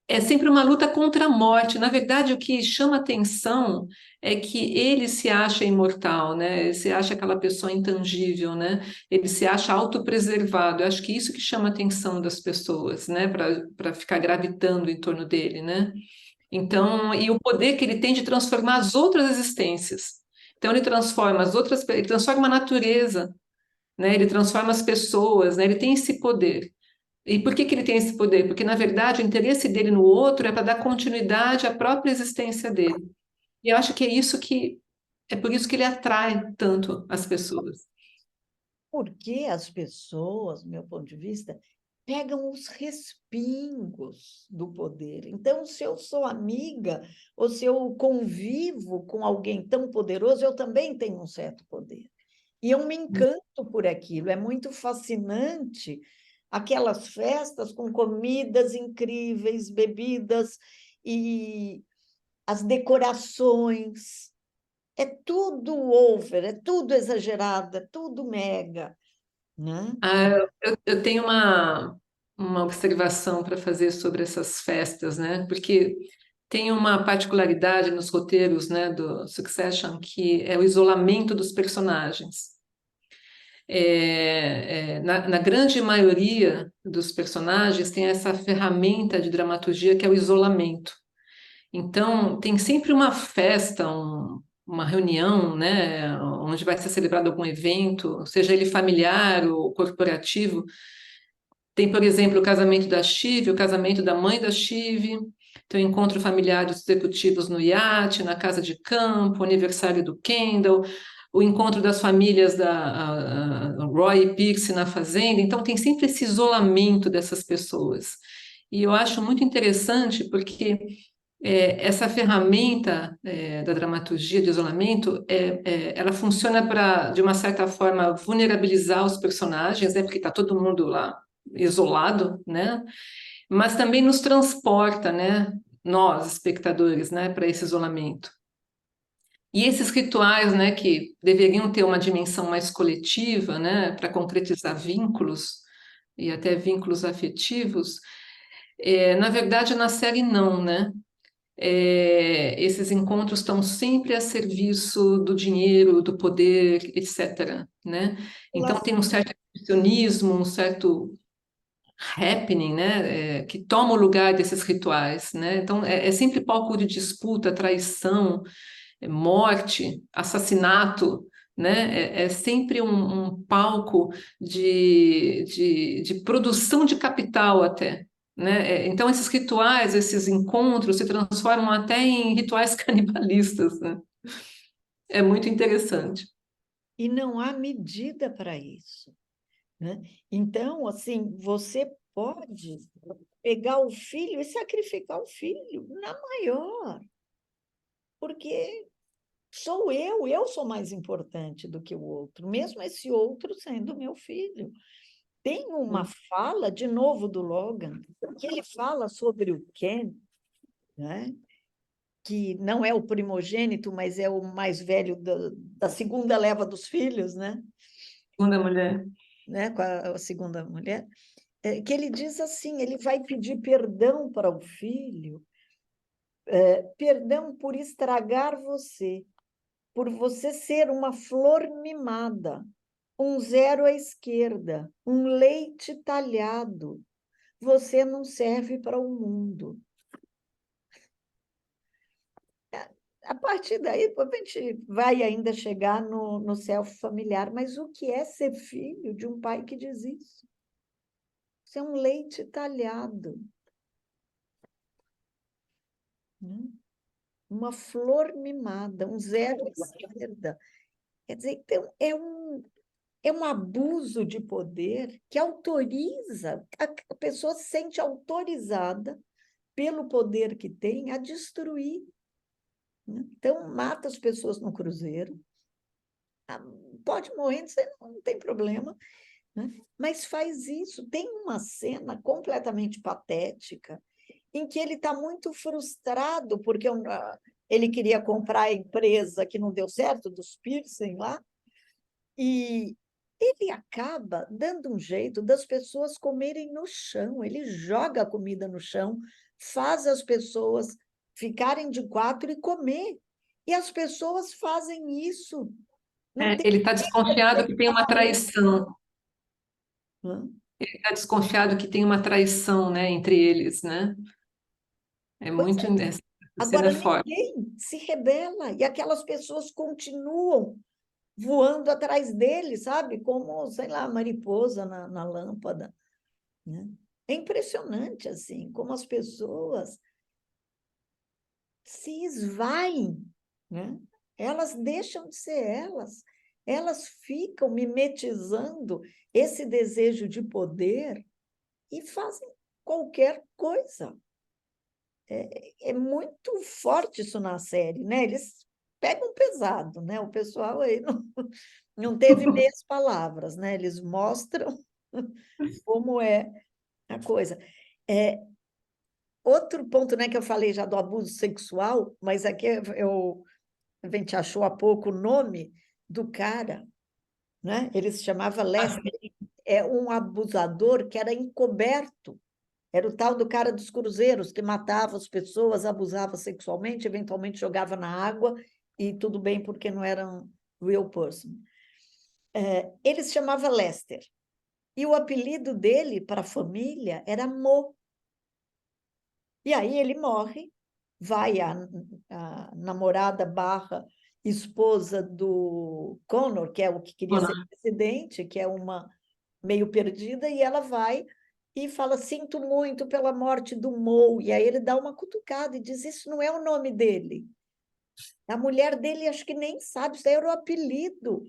S2: É sempre uma luta contra a morte. Na verdade, o que chama atenção é que ele se acha imortal, né? Ele se acha aquela pessoa intangível, né? Ele se acha autopreservado. Eu acho que isso que chama a atenção das pessoas, né? Para ficar gravitando em torno dele, né? Então, e o poder que ele tem de transformar as outras existências. Então, ele transforma as outras, ele transforma a natureza, né? Ele transforma as pessoas, né? Ele tem esse poder. E por que que ele tem esse poder? Porque, na verdade, o interesse dele no outro é para dar continuidade à própria existência dele. E eu acho que é por isso que ele atrai tanto as pessoas.
S1: Porque as pessoas, do meu ponto de vista, pegam os respingos do poder. Então, se eu sou amiga ou se eu convivo com alguém tão poderoso, eu também tenho um certo poder. E eu me encanto por aquilo. É muito fascinante aquelas festas com comidas incríveis, bebidas e as decorações. É tudo over, é tudo exagerado, é tudo mega, né?
S2: Eu tenho uma observação para fazer sobre essas festas, né? Porque tem uma particularidade nos roteiros, né, do Succession, que é o isolamento dos personagens. Na grande maioria dos personagens tem essa ferramenta de dramaturgia que é o isolamento. Então, tem sempre uma festa, uma reunião, né, onde vai ser celebrado algum evento, seja ele familiar ou corporativo. Tem, por exemplo, o casamento da Chive, o casamento da mãe da Chive, tem o encontro familiar dos executivos no iate, na casa de campo, o aniversário do Kendall, o encontro das famílias da a Roy e Pierce na fazenda. Então, tem sempre esse isolamento dessas pessoas. E eu acho muito interessante porque essa ferramenta da dramaturgia de isolamento, ela funciona para, de uma certa forma, vulnerabilizar os personagens, né, porque está todo mundo lá isolado, né, mas também nos transporta, né, nós, espectadores, né, para esse isolamento. E esses rituais, né, que deveriam ter uma dimensão mais coletiva, né, para concretizar vínculos e até vínculos afetivos, na verdade, na série não, né? Esses encontros estão sempre a serviço do dinheiro, do poder, etc., né? Então tem um certo exibicionismo, um certo happening, né? Que toma o lugar desses rituais, né? Então é sempre palco de disputa, traição, morte, assassinato, né? É sempre um palco de produção de capital até. Né? Então, esses rituais, esses encontros se transformam até em rituais canibalistas, né? É muito interessante.
S1: E não há medida para isso, né? Então, assim, você pode pegar o filho e sacrificar o filho na maior, porque sou eu sou mais importante do que o outro, mesmo esse outro sendo meu filho. Tem uma fala, de novo, do Logan, que ele fala sobre o Ken, né? Que não é o primogênito, mas é o mais velho da segunda leva dos filhos, né?
S2: Segunda mulher.
S1: Né? Com a segunda mulher, que ele diz assim, ele vai pedir perdão para o filho, perdão por estragar você, por você ser uma flor mimada, um zero à esquerda, um leite talhado. Você não serve para o mundo. A partir daí, a gente vai ainda chegar no self familiar, mas o que é ser filho de um pai que diz isso? Isso é um leite talhado, né? Uma flor mimada, um zero à esquerda. Quer dizer, então, é um abuso de poder que autoriza, a pessoa se sente autorizada pelo poder que tem a destruir, né? Então, mata as pessoas no cruzeiro, pode morrer, não tem problema, né? Mas faz isso. Tem uma cena completamente patética em que ele está muito frustrado porque ele queria comprar a empresa que não deu certo, dos piercing lá, e ele acaba dando um jeito das pessoas comerem no chão. Ele joga a comida no chão, faz as pessoas ficarem de quatro e comer. E as pessoas fazem isso. Não tem
S2: Ele está desconfiado que tem uma traição.
S1: né?
S2: Está desconfiado que tem uma traição, né, entre eles, né? É
S1: Pois
S2: muito.
S1: é.
S2: Essa cena
S1: Agora
S2: é forte.
S1: ninguém se rebela e aquelas pessoas continuam voando atrás dele, sabe? Como, sei lá, mariposa na lâmpada, né? É impressionante, assim, como as pessoas se esvaem, né? Elas deixam de ser elas ficam mimetizando esse desejo de poder e fazem qualquer coisa. É muito forte isso na série, né? Eles pegam pesado, né? O pessoal aí não teve meias palavras, né? Eles mostram como é a coisa. É, outro ponto, né, que eu falei já do abuso sexual, mas aqui a gente achou há pouco o nome do cara, né? Ele se chamava Lester, é um abusador que era encoberto. Era o tal do cara dos cruzeiros, que matava as pessoas, abusava sexualmente, eventualmente jogava na água, e tudo bem, porque não era um real person. Ele se chamava Lester, e o apelido dele para a família era Mo. E aí ele morre, vai a namorada barra esposa do Connor, que é o que queria ser presidente, que é uma meio perdida, e ela vai e fala: sinto muito pela morte do Mo. E aí ele dá uma cutucada e diz: isso não é o nome dele. A mulher dele acho que nem sabe, isso daí era o apelido.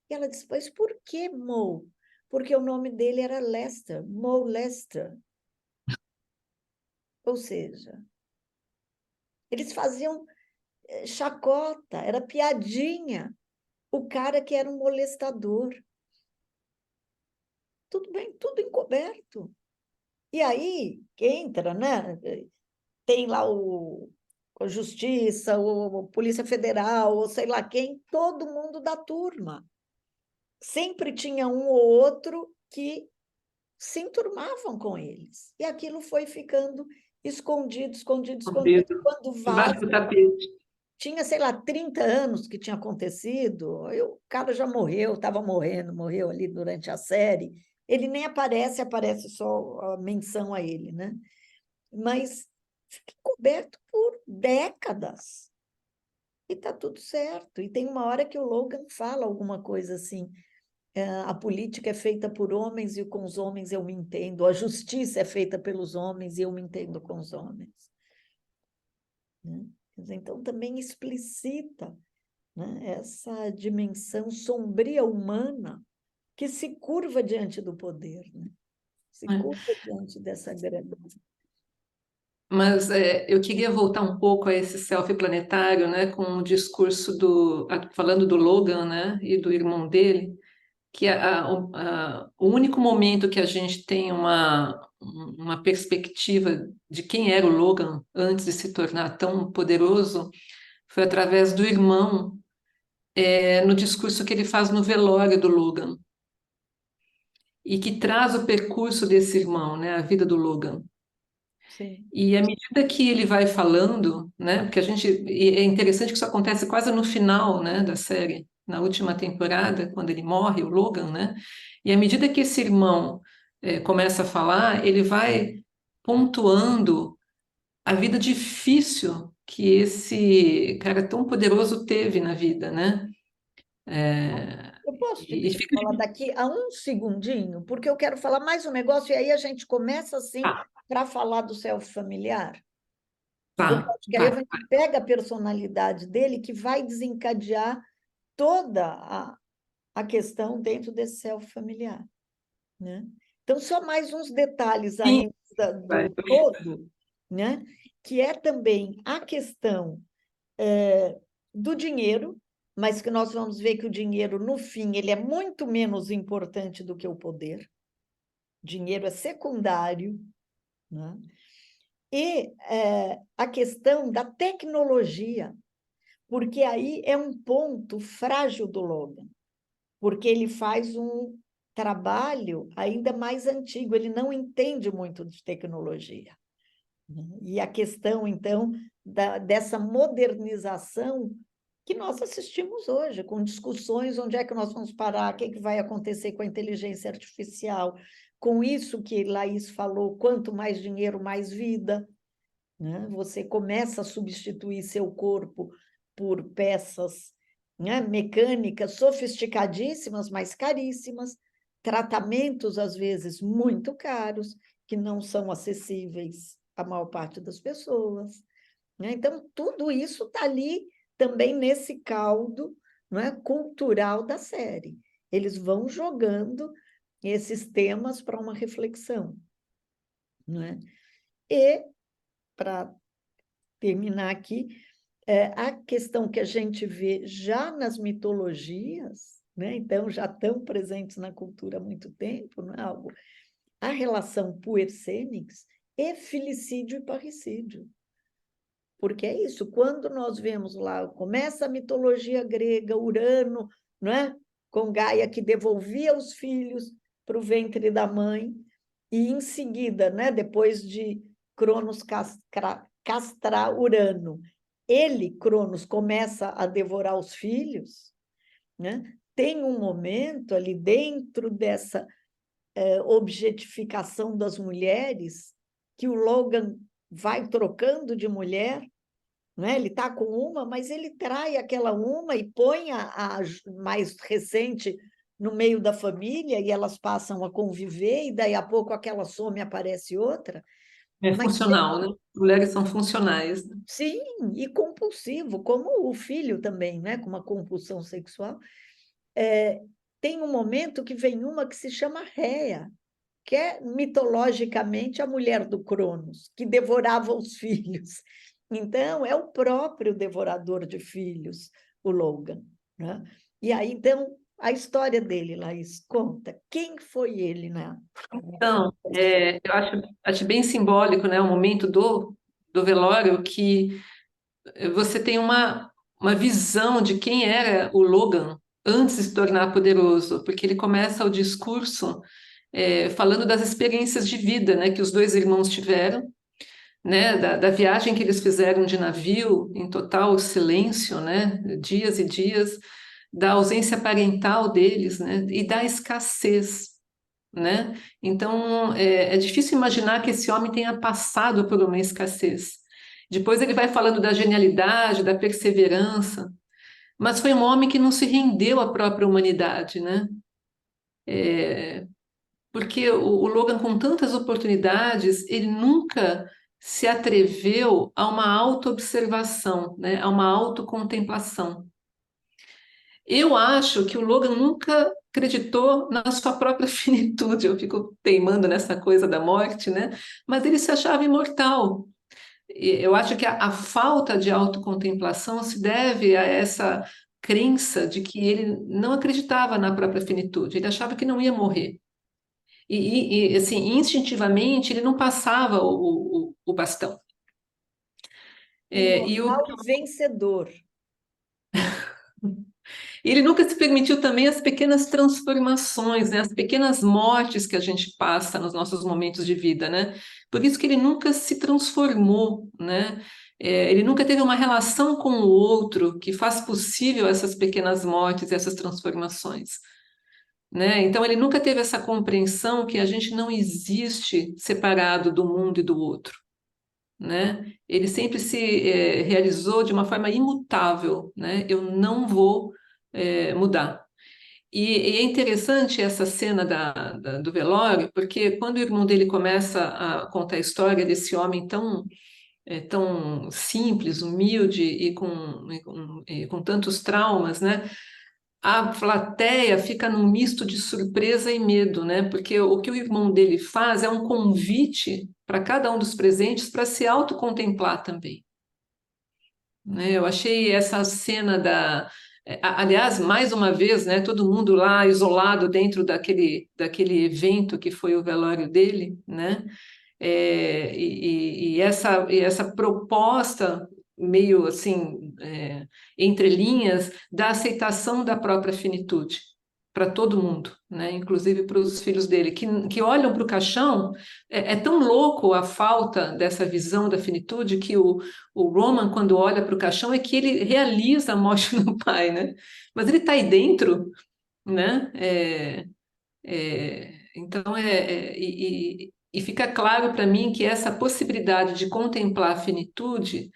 S1: E ela diz: pois por que Mo? Porque o nome dele era Lester, Mo Lester. Ou seja, eles faziam chacota, era piadinha. O cara que era um molestador. Tudo bem, tudo encoberto. E aí entra, né? Tem lá a Justiça, a Polícia Federal, ou sei lá quem, todo mundo da turma. Sempre tinha um ou outro que se enturmavam com eles. E aquilo foi ficando escondido, escondido, escondido.
S2: Escondido,
S1: Quando
S2: embaixo
S1: vaza,
S2: do tapete.
S1: tinha, sei lá, 30 anos que tinha acontecido, aí o cara já morreu, estava morrendo, morreu ali durante a série. Ele nem aparece, aparece só a menção a ele, né? Mas fica encoberto por décadas. E está tudo certo. E tem uma hora que o Logan fala alguma coisa assim: a política é feita por homens e com os homens eu me entendo, a justiça é feita pelos homens e eu me entendo com os homens. Né? Então, também explicita, né, essa dimensão sombria humana que se curva diante do poder, né? Se
S2: É.
S1: curva diante dessa grandeza.
S2: Mas eu queria voltar um pouco a esse selfie planetário, né, com o discurso falando do Logan, né, e do irmão dele, que o único momento que a gente tem uma perspectiva de quem era o Logan antes de se tornar tão poderoso foi através do irmão, no discurso que ele faz no velório do Logan, e que traz o percurso desse irmão, né, a vida do Logan.
S1: Sim,
S2: E à medida que ele vai falando, né, porque e é interessante que isso acontece quase no final, né, da série, na última temporada, quando ele morre, o Logan, né, e à medida que esse irmão começa a falar, ele vai pontuando a vida difícil que esse cara tão poderoso teve na vida, né,
S1: eu posso te
S2: e
S1: pedir
S2: fica
S1: para falar daqui a um segundinho, porque eu quero falar mais um negócio e aí a gente começa assim
S2: tá,
S1: para falar do self familiar. Porque
S2: tá,
S1: acho que aí a
S2: vai.
S1: gente pega a personalidade dele que vai desencadear toda a questão dentro desse self familiar, né? Então, só mais uns detalhes
S2: Sim,
S1: ainda
S2: vai.
S1: do todo, né? Que é também a questão do dinheiro, mas que nós vamos ver que o dinheiro, no fim, ele é muito menos importante do que o poder. Dinheiro é secundário, né? E a questão da tecnologia, porque aí é um ponto frágil do Logan, porque ele faz um trabalho ainda mais antigo, ele não entende muito de tecnologia, né? E a questão, então, dessa modernização que nós assistimos hoje, com discussões, onde é que nós vamos parar, o que, é que vai acontecer com a inteligência artificial, com isso que Laís falou, quanto mais dinheiro, mais vida, né? Você começa a substituir seu corpo por peças, né, mecânicas sofisticadíssimas, mas caríssimas, tratamentos, às vezes, muito caros, que não são acessíveis à maior parte das pessoas, né? Então, tudo isso está ali também nesse caldo, né, cultural da série. Eles vão jogando esses temas para uma reflexão, né? E, para terminar aqui, a questão que a gente vê já nas mitologias, né? Então já estão presentes na cultura há muito tempo, não é algo? A relação puer-fênix é filicídio e parricídio. Porque é isso, quando nós vemos lá, começa a mitologia grega, Urano, não é? Com Gaia que devolvia os filhos para o ventre da mãe, e em seguida, né, depois de Cronos castrar Urano, ele, Cronos, começa a devorar os filhos, né? Tem um momento ali dentro dessa objetificação das mulheres que o Logan vai trocando de mulher, né? Ele está com uma, mas ele trai aquela uma e põe a mais recente no meio da família e elas passam a conviver e daí a pouco aquela some e aparece outra.
S2: É
S1: Mas
S2: funcional, né? Mulheres são funcionais, né?
S1: sim, e compulsivo, como o filho também, né? Com uma compulsão sexual. Tem um momento que vem uma que se chama Réia, que é mitologicamente a mulher do Cronos, que devorava os filhos. Então, é o próprio devorador de filhos, o Logan, né? E aí, então, a história dele, Laís, conta. Quem foi ele, né?
S2: Então, eu acho bem simbólico, né, o momento do velório, que você tem uma visão de quem era o Logan antes de se tornar poderoso, porque ele começa o discurso falando das experiências de vida, né, que os dois irmãos tiveram, né, da viagem que eles fizeram de navio em total silêncio, né, dias e dias, da ausência parental deles, né, e da escassez, né? Então, é difícil imaginar que esse homem tenha passado por uma escassez. Depois ele vai falando da genialidade, da perseverança, mas foi um homem que não se rendeu à própria humanidade, né? Porque o Logan, com tantas oportunidades, ele nunca se atreveu a uma autoobservação, né? A uma autocontemplação. Eu acho que o Logan nunca acreditou na sua própria finitude. Eu fico teimando nessa coisa da morte, né? Mas ele se achava imortal. Eu acho que a falta de autocontemplação se deve a essa crença de que ele não acreditava na própria finitude, ele achava que não ia morrer. Assim, instintivamente, ele não passava o bastão. E o
S1: Imortal e vencedor.
S2: Ele nunca se permitiu também as pequenas transformações, né? As pequenas mortes que a gente passa nos nossos momentos de vida, né? Por isso que ele nunca se transformou, né? Ele nunca teve uma relação com o outro que faz possível essas pequenas mortes, essas transformações, né? Então ele nunca teve essa compreensão que a gente não existe separado do mundo e do outro, né? Ele sempre se realizou de uma forma imutável, né? Eu não vou mudar. E é interessante essa cena do velório, porque quando o irmão dele começa a contar a história desse homem tão simples, humilde e com tantos traumas, né? A plateia fica num misto de surpresa e medo, né? Porque o que o irmão dele faz é um convite para cada um dos presentes para se autocontemplar também, né? Eu achei essa cena aliás, mais uma vez, né, todo mundo lá isolado dentro daquele evento que foi o velório dele, né? E essa proposta meio assim, entre linhas, da aceitação da própria finitude para todo mundo, né? Inclusive para os filhos dele, que olham para o caixão. É tão louco a falta dessa visão da finitude que o Roman, quando olha para o caixão, é que ele realiza a morte do pai, né? Mas ele está aí dentro, né? Então, e fica claro para mim que essa possibilidade de contemplar a finitude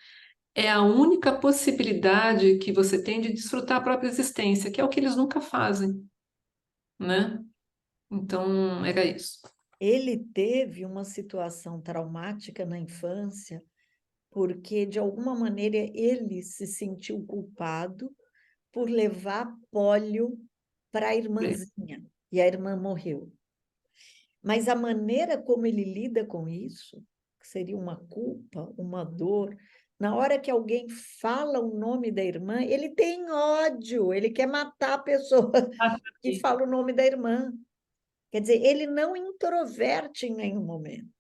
S2: é a única possibilidade que você tem de desfrutar a própria existência, que é o que eles nunca fazem, né? Então, era isso.
S1: Ele teve uma situação traumática na infância, porque, de alguma maneira, ele se sentiu culpado por levar pólio para a irmãzinha, e a irmã morreu. Mas a maneira como ele lida com isso, que seria uma culpa, uma dor, na hora que alguém fala o nome da irmã, ele tem ódio, ele quer matar a pessoa que fala o nome da irmã. Quer dizer, ele não introverte em nenhum momento,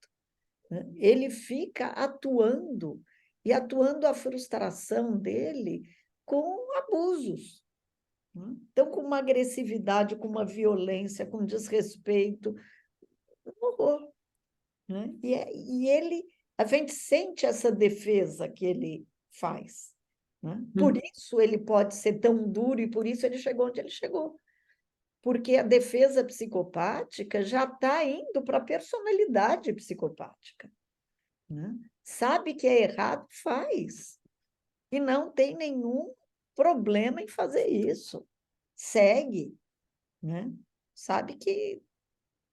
S1: né? Ele fica atuando, e atuando a frustração dele com abusos, né? Então, com uma agressividade, com uma violência, com desrespeito, um horror, né? E ele, a gente sente essa defesa que ele faz, né? Por
S2: Hum.
S1: isso ele pode ser tão duro e por isso ele chegou onde ele chegou, porque a defesa psicopática já está indo para a personalidade psicopática, né? Sabe que é errado, faz, e não tem nenhum problema em fazer isso, segue, né? Sabe que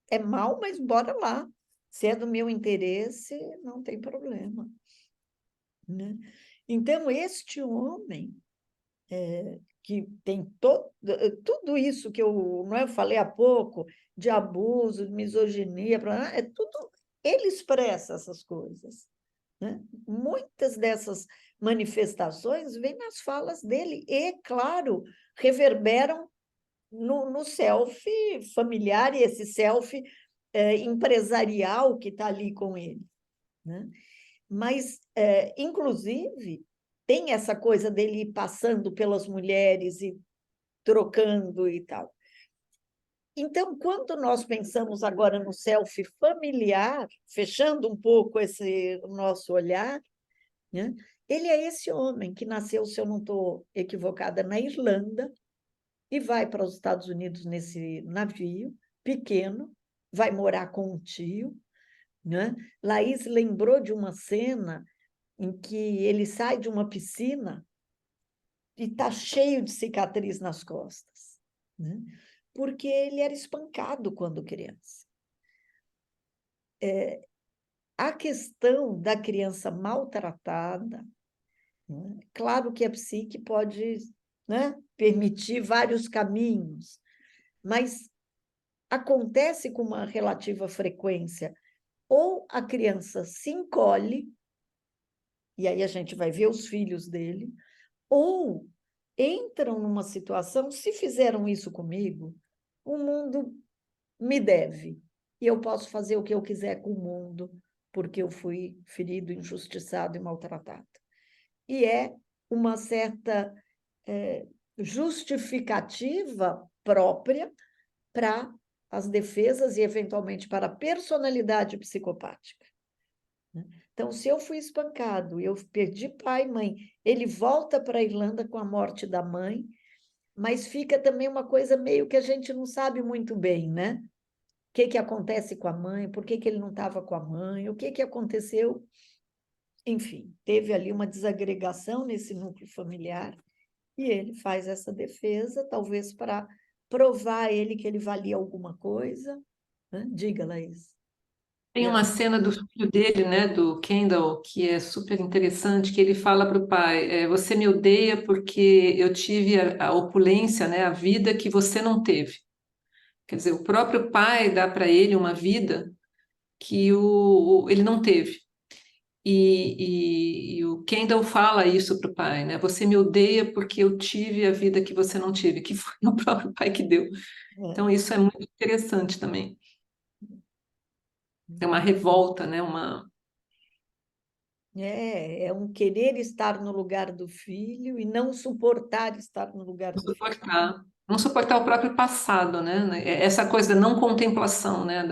S1: é mal, mas bora lá. Se é do meu interesse, não tem problema, né? Então, este homem, que tem tudo isso que eu falei há pouco, de abuso, de misoginia, é tudo, ele expressa essas coisas, né? Muitas dessas manifestações vêm nas falas dele e, claro, reverberam no self familiar e esse self empresarial que está ali com ele, né? Mas, inclusive, tem essa coisa dele ir passando pelas mulheres e trocando e tal. Então, quando nós pensamos agora no self familiar, fechando um pouco esse nosso olhar, né? Ele é esse homem que nasceu, se eu não estou equivocada, na Irlanda, e vai para os Estados Unidos nesse navio pequeno, vai morar com um tio, né? Laís lembrou de uma cena em que ele sai de uma piscina e está cheio de cicatriz nas costas, né? Porque ele era espancado quando criança. A questão da criança maltratada, né? Claro que a psique pode, né, permitir vários caminhos, mas acontece com uma relativa frequência. Ou a criança se encolhe, e aí a gente vai ver os filhos dele, ou entram numa situação, se fizeram isso comigo, o mundo me deve, e eu posso fazer o que eu quiser com o mundo, porque eu fui ferido, injustiçado e maltratado. E é uma certa justificativa própria para as defesas e, eventualmente, para a personalidade psicopática. Então, se eu fui espancado, eu perdi pai e mãe, ele volta para a Irlanda com a morte da mãe, mas fica também uma coisa meio que a gente não sabe muito bem, né? O que que acontece com a mãe, por que que ele não estava com a mãe, o que que aconteceu. Enfim, teve ali uma desagregação nesse núcleo familiar e ele faz essa defesa, talvez para provar a ele que ele valia alguma coisa, né? Diga, Laís.
S2: Tem uma cena do filho dele, né, do Kendall, que é super interessante, que ele fala para o pai, você me odeia porque eu tive a opulência, né, a vida que você não teve. Quer dizer, o próprio pai dá para ele uma vida que ele não teve. E o Kendall fala isso para o pai, né? Você me odeia porque eu tive a vida que você não tive, que foi o próprio pai que deu. Então, isso é muito interessante também. É uma revolta, né?
S1: É um querer estar no lugar do filho e não suportar estar no lugar do filho.
S2: Não suportar o próprio passado, né? Essa coisa da não contemplação, né?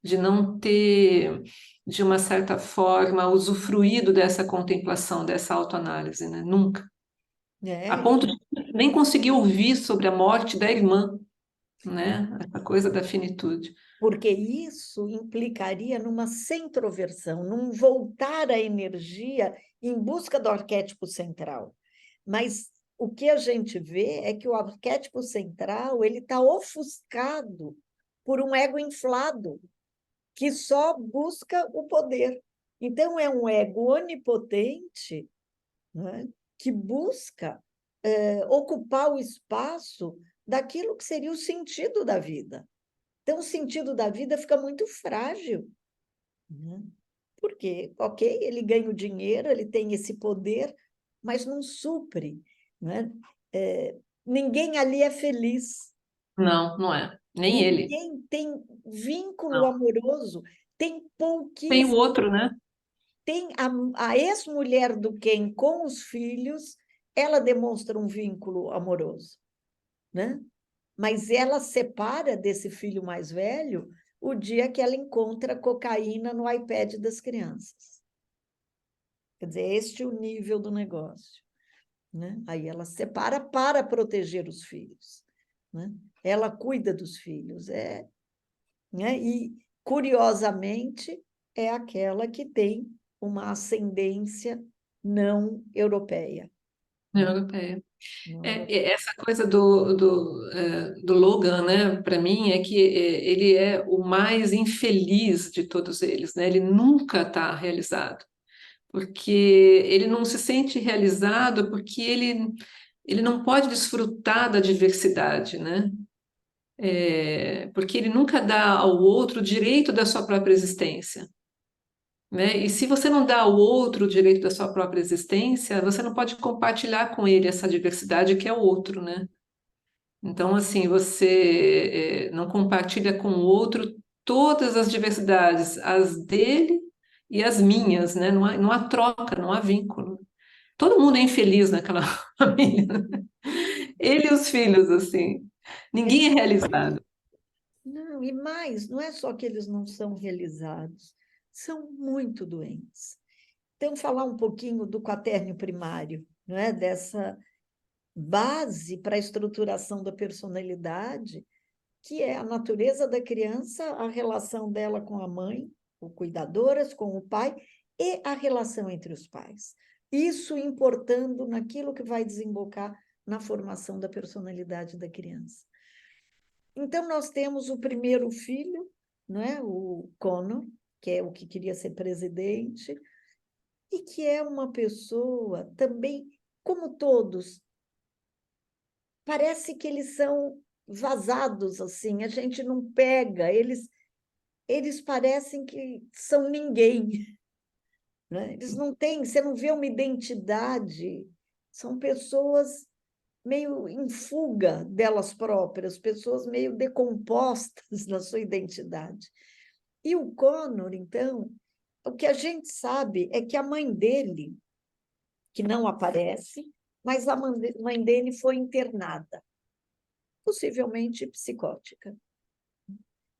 S2: De não ter, de uma certa forma, usufruído dessa contemplação, dessa autoanálise, né? Nunca. A
S1: É,
S2: ponto de nem conseguir ouvir sobre a morte da irmã, né? Essa coisa da finitude.
S1: porque isso implicaria numa centroversão, num voltar a energia em busca do arquétipo central. Mas o que a gente vê é que o arquétipo central ele está ofuscado por um ego inflado, que só busca o poder. Então, é um ego onipotente, né, que busca ocupar o espaço daquilo que seria o sentido da vida. Então, o sentido da vida fica muito frágil, né? Porque, ok, ele ganha o dinheiro, ele tem esse poder, mas não supre, né? Ninguém ali é feliz,
S2: Não, não é. Nem ele.
S1: ninguém tem vínculo
S2: Não.
S1: amoroso, tem
S2: Tem o
S1: pouquíssimo.
S2: outro, né?
S1: Tem a ex-mulher do Ken com os filhos, ela demonstra um vínculo amoroso, né? Mas ela separa desse filho mais velho o dia que ela encontra cocaína no iPad das crianças. Quer dizer, este é o nível do negócio, né? Aí ela separa para proteger os filhos, né? Ela cuida dos filhos, né? E, curiosamente, é aquela que tem uma ascendência não europeia,
S2: União
S1: né?
S2: Europeia.
S1: Não europeia.
S2: Essa coisa do Logan, né, para mim, é que ele é o mais infeliz de todos eles, né? Ele nunca está realizado, porque ele não se sente realizado porque ele não pode desfrutar da diversidade, né? Porque ele nunca dá ao outro o direito da sua própria existência. Né? E se você não dá ao outro o direito da sua própria existência, você não pode compartilhar com ele essa diversidade que é o outro, né? Então, assim, você não compartilha com o outro todas as diversidades, as dele e as minhas, né? Não há troca, não há vínculo. Todo mundo é infeliz naquela família, né? Ele e os filhos, assim. Ninguém é realizado.
S1: Não, e mais, não é só que eles não são realizados, são muito doentes. Então, falar um pouquinho do quaternio primário, não é? Dessa base para a estruturação da personalidade, que é a natureza da criança, a relação dela com a mãe, ou cuidadoras, com o pai, e a relação entre os pais. Isso importando naquilo que vai desembocar na formação da personalidade da criança. Então, nós temos o primeiro filho, né, o Conor, que é o que queria ser presidente, e que é uma pessoa também, como todos, parece que eles são vazados, assim, a gente não pega, eles parecem que são ninguém. né? Eles não têm, você não vê uma identidade, são pessoas meio em fuga delas próprias, pessoas meio decompostas na sua identidade. E o Connor, então, o que a gente sabe é que a mãe dele, que não aparece, mas a mãe dele foi internada, possivelmente psicótica.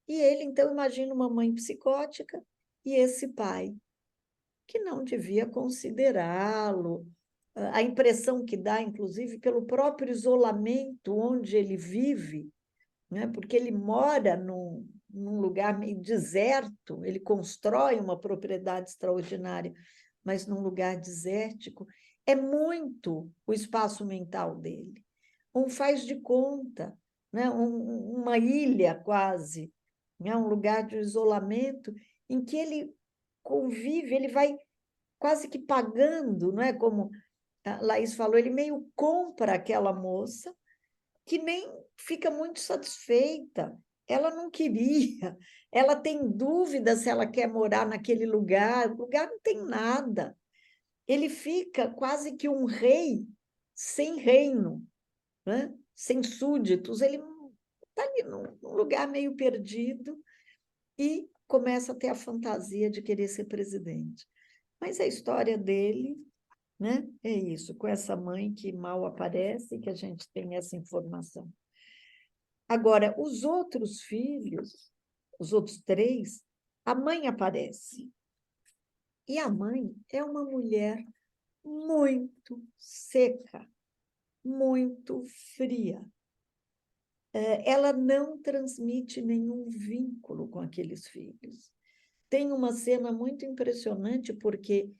S1: E ele, então, imagina uma mãe psicótica e esse pai, que não devia considerá-lo. A impressão que dá, inclusive, pelo próprio isolamento onde ele vive, né? Porque ele mora num lugar meio deserto, ele constrói uma propriedade extraordinária, mas num lugar desértico, é muito o espaço mental dele. Um faz de conta, né? Uma ilha quase, né? Um lugar de isolamento em que ele convive, ele vai quase que pagando, não é? Como a Laís falou, ele meio compra aquela moça que nem fica muito satisfeita. Ela não queria, ela tem dúvida se ela quer morar naquele lugar, o lugar não tem nada. Ele fica quase que um rei sem reino, né? Sem súditos, ele está ali num lugar meio perdido e começa a ter a fantasia de querer ser presidente. Mas a história dele, né? É isso, com essa mãe que mal aparece, que a gente tem essa informação. Agora, os outros filhos, os outros três, a mãe aparece. E a mãe é uma mulher muito seca, muito fria. Ela não transmite nenhum vínculo com aqueles filhos. Tem uma cena muito impressionante, porque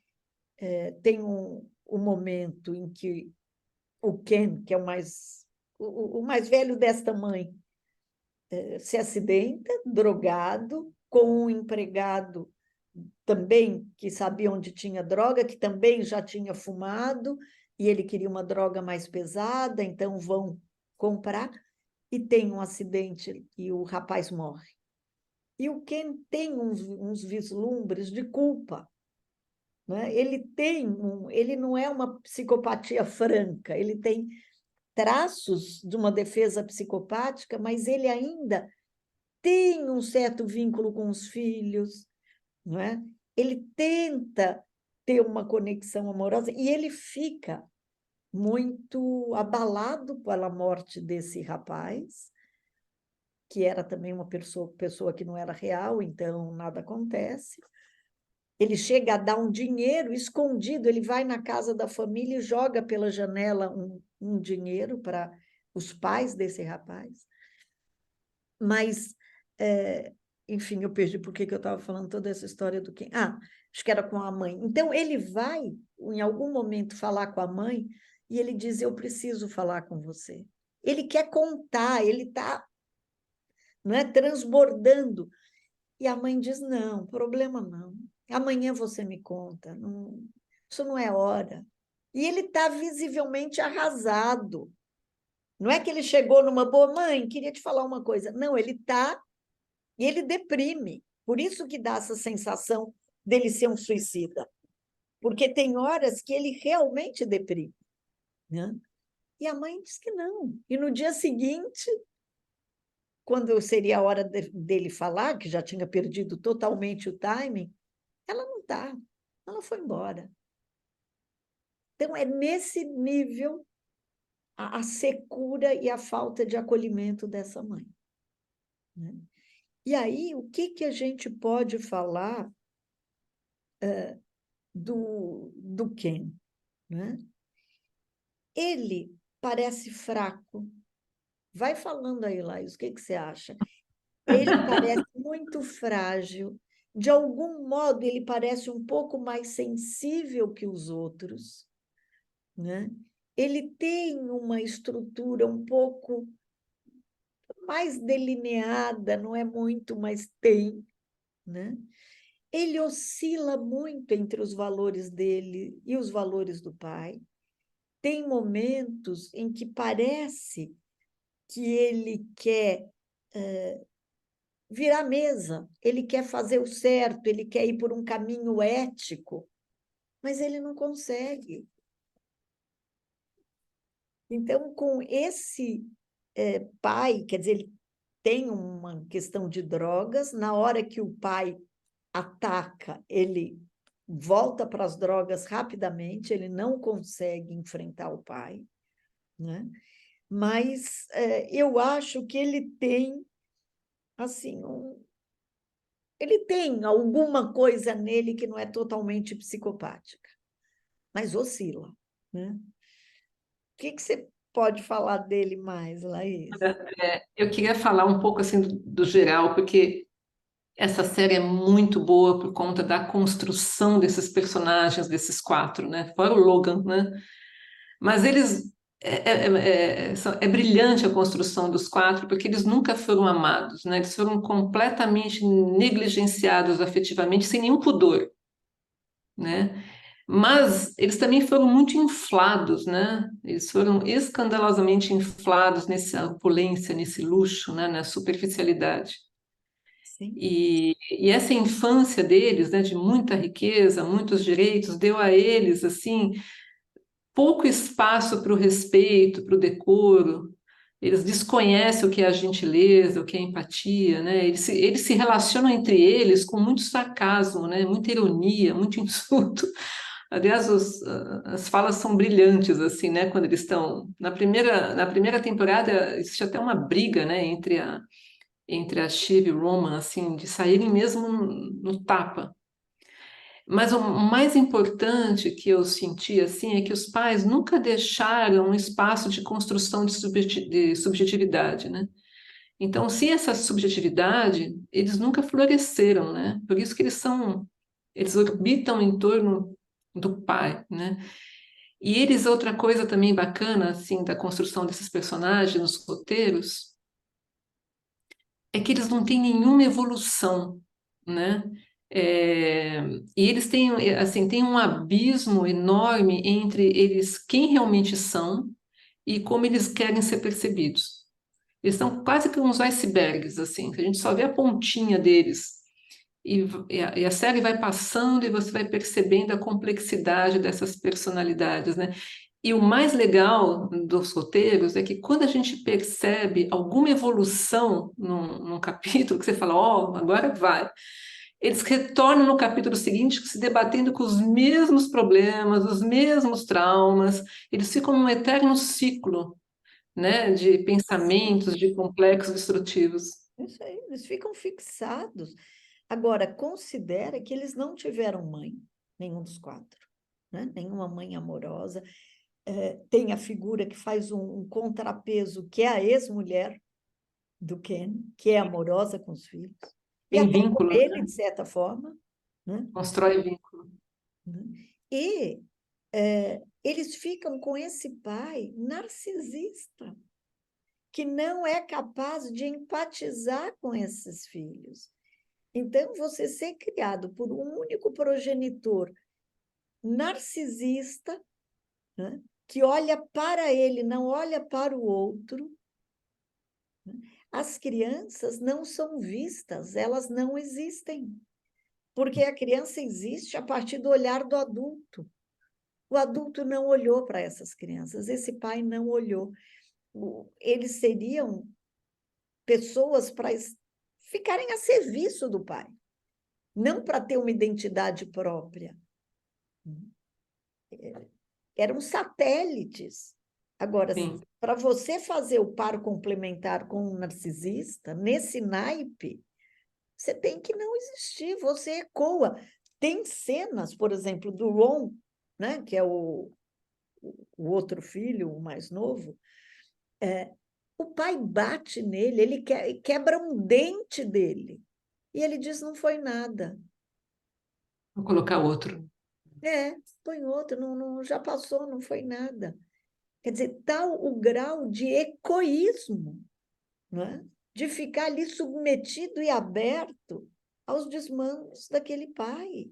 S1: tem um momento em que o Ken, que é o mais velho desta mãe, se acidenta, drogado, com um empregado também que sabia onde tinha droga, que também já tinha fumado, e ele queria uma droga mais pesada, então vão comprar, e tem um acidente e o rapaz morre. E o Ken tem uns vislumbres de culpa, né? Ele não é uma psicopatia franca, ele tem traços de uma defesa psicopática, mas ele ainda tem um certo vínculo com os filhos, não é? Ele tenta ter uma conexão amorosa e ele fica muito abalado pela morte desse rapaz, que era também uma pessoa que não era real, então nada acontece. Ele chega a dar um dinheiro escondido, ele vai na casa da família e joga pela janela um dinheiro para os pais desse rapaz. Mas, enfim, eu perdi por que eu estava falando toda essa história do quem. Ah, acho que era com a mãe. Então, ele vai, em algum momento, falar com a mãe e ele diz: Eu preciso falar com você. Ele quer contar, ele está, não é, transbordando. E a mãe diz: Não, problema não. Amanhã você me conta. Não, isso não é hora. E ele está visivelmente arrasado. Não é que ele chegou numa boa, mãe, queria te falar uma coisa. Não, ele está e ele deprime. Por isso que dá essa sensação dele ser um suicida. Porque tem horas que ele realmente deprime, né? E a mãe diz que não. E no dia seguinte, quando seria a hora dele falar, que já tinha perdido totalmente o timing, ela não está. Ela foi embora. Então, é nesse nível a secura e a falta de acolhimento dessa mãe, né? E aí, o que a gente pode falar do Ken, né? Ele parece fraco. Vai falando aí, Laís, o que você acha? Ele parece muito frágil. De algum modo, ele parece um pouco mais sensível que os outros, né? Ele tem uma estrutura um pouco mais delineada, não é muito, mas tem, né? Ele oscila muito entre os valores dele e os valores do pai. Tem momentos em que parece que ele quer virar mesa, ele quer fazer o certo, ele quer ir por um caminho ético, mas ele não consegue. Então, com esse pai, quer dizer, ele tem uma questão de drogas, na hora que o pai ataca, ele volta para as drogas rapidamente, ele não consegue enfrentar o pai, né? Mas eu acho que ele tem, assim, ele tem alguma coisa nele que não é totalmente psicopática, mas oscila, né? O que você pode falar dele mais, Laís?
S2: Eu queria falar um pouco assim do geral, porque essa série é muito boa por conta da construção desses personagens, desses quatro, né? Fora o Logan, né? Mas eles é brilhante a construção dos quatro, porque eles nunca foram amados, né? Eles foram completamente negligenciados afetivamente, sem nenhum pudor, né? Mas eles também foram muito inflados, né? Eles foram escandalosamente inflados nessa opulência, nesse luxo, né? Na superficialidade.
S1: Sim,
S2: E essa infância deles, né, de muita riqueza, muitos direitos, deu a eles assim pouco espaço para o respeito, para o decoro. Eles desconhecem o que é a gentileza, o que é a empatia, né? Eles se relacionam entre eles com muito sarcasmo, né? Muita ironia, muito insulto. Aliás, as falas são brilhantes, assim, né? Quando eles estão... na primeira temporada, existe até uma briga, né? Entre a Shiv e o Roman, assim, de saírem mesmo no tapa. Mas o mais importante que eu senti assim é que os pais nunca deixaram um espaço de construção de subjetividade, né? Então, sem essa subjetividade, eles nunca floresceram, né? Por isso que eles orbitam em torno do pai, né? E eles, outra coisa também bacana, assim, da construção desses personagens nos roteiros, é que eles não têm nenhuma evolução, né? É, e eles têm, assim, têm um abismo enorme entre eles, quem realmente são e como eles querem ser percebidos. Eles são quase que uns icebergs, assim, que a gente só vê a pontinha deles. E a série vai passando e você vai percebendo a complexidade dessas personalidades, né? E o mais legal dos roteiros é que quando a gente percebe alguma evolução num capítulo, que você fala, ó, agora vai, eles retornam no capítulo seguinte se debatendo com os mesmos problemas, os mesmos traumas, eles ficam num eterno ciclo, né, de pensamentos, de complexos destrutivos.
S1: isso aí, eles ficam fixados. Agora, considera que eles não tiveram mãe, nenhum dos quatro, né? Nenhuma mãe amorosa. Tem a figura que faz um contrapeso, que é a ex-mulher do Ken, que é amorosa com os filhos, e
S2: Tem
S1: até com
S2: vínculos,
S1: ele,
S2: né?
S1: de certa forma, né?
S2: Constrói vínculo.
S1: E eles ficam com esse pai narcisista, que não é capaz de empatizar com esses filhos. Então, você ser criado por um único progenitor narcisista, né, que olha para ele, não olha para o outro, né, as crianças não são vistas, elas não existem, porque a criança existe a partir do olhar do adulto. O adulto não olhou para essas crianças, esse pai não olhou. Eles seriam pessoas para ficarem a serviço do pai, não para ter uma identidade própria. Eram satélites. Agora,
S2: Sim.
S1: para você fazer o par complementar com um narcisista, nesse naipe, você tem que não existir, você ecoa. Tem cenas, por exemplo, do Ron, né, que é o outro filho, o mais novo, o pai bate nele, ele quebra um dente dele. E ele diz: não foi nada.
S2: Vou colocar outro.
S1: Põe outro, já passou, não foi nada. Quer dizer, tal o grau de egoísmo, não é? De ficar ali submetido e aberto aos desmandos daquele pai,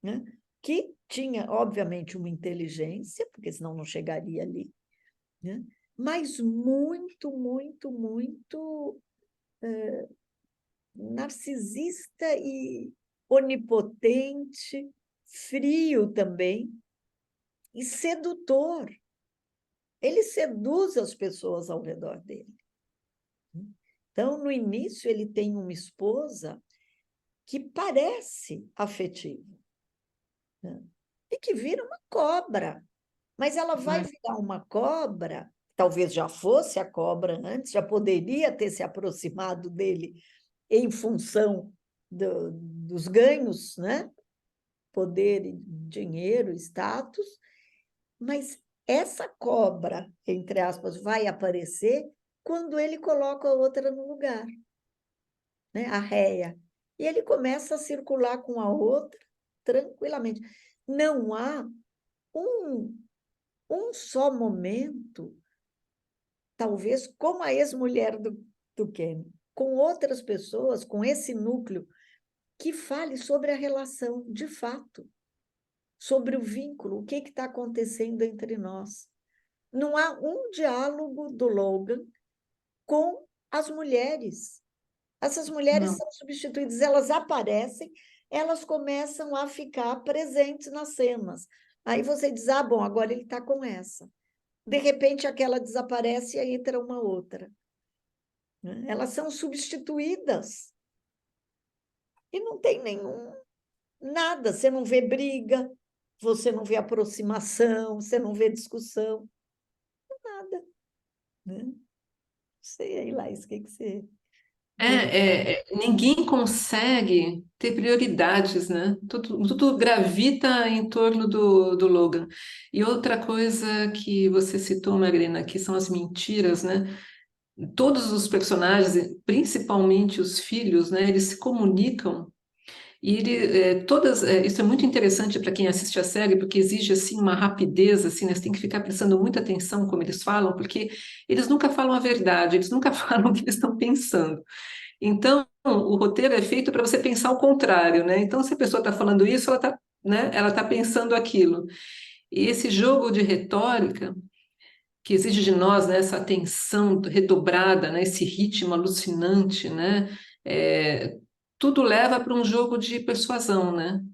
S1: né? Que tinha, obviamente, uma inteligência, porque senão não chegaria ali, né? Mas muito, muito, muito narcisista e onipotente, frio também e sedutor. Ele seduz as pessoas ao redor dele. Então, no início, ele tem uma esposa que parece afetiva, né? E que vira uma cobra. Mas ela vai virar uma cobra, talvez já fosse a cobra antes, já poderia ter se aproximado dele em função dos ganhos, né? Poder, dinheiro, status, mas essa cobra, entre aspas, vai aparecer quando ele coloca a outra no lugar, né? A réia. E ele começa a circular com a outra tranquilamente. Não há um, um só momento, talvez como a ex-mulher do Ken, com outras pessoas, com esse núcleo, que fale sobre a relação de fato, sobre o vínculo, o que está acontecendo entre nós. Não há um diálogo do Logan com as mulheres. Essas mulheres
S2: Não.
S1: são substituídas, elas aparecem, elas começam a ficar presentes nas cenas. Aí você diz, ah, bom, agora ele está com essa. De repente, aquela desaparece e aí entra uma outra. Elas são substituídas. E não tem nenhum, nada. Você não vê briga, você não vê aproximação, você não vê discussão, nada. Né? Não sei aí, Laís, o que você vê?
S2: Ninguém consegue ter prioridades, né? Tudo gravita em torno do Logan. E outra coisa que você citou, Magrina, que são as mentiras, né? Todos os personagens, principalmente os filhos, né? Eles se comunicam e isso é muito interessante para quem assiste a série, porque exige assim uma rapidez, assim, né? Você tem que ficar prestando muita atenção como eles falam, porque eles nunca falam a verdade, eles nunca falam o que eles estão pensando. Então, o roteiro é feito para você pensar o contrário, né? Então, se a pessoa está falando isso, ela está, né, ela tá pensando aquilo. E esse jogo de retórica, que exige de nós, né, essa atenção redobrada, né, esse ritmo alucinante, né, é, tudo leva para um jogo de persuasão, né?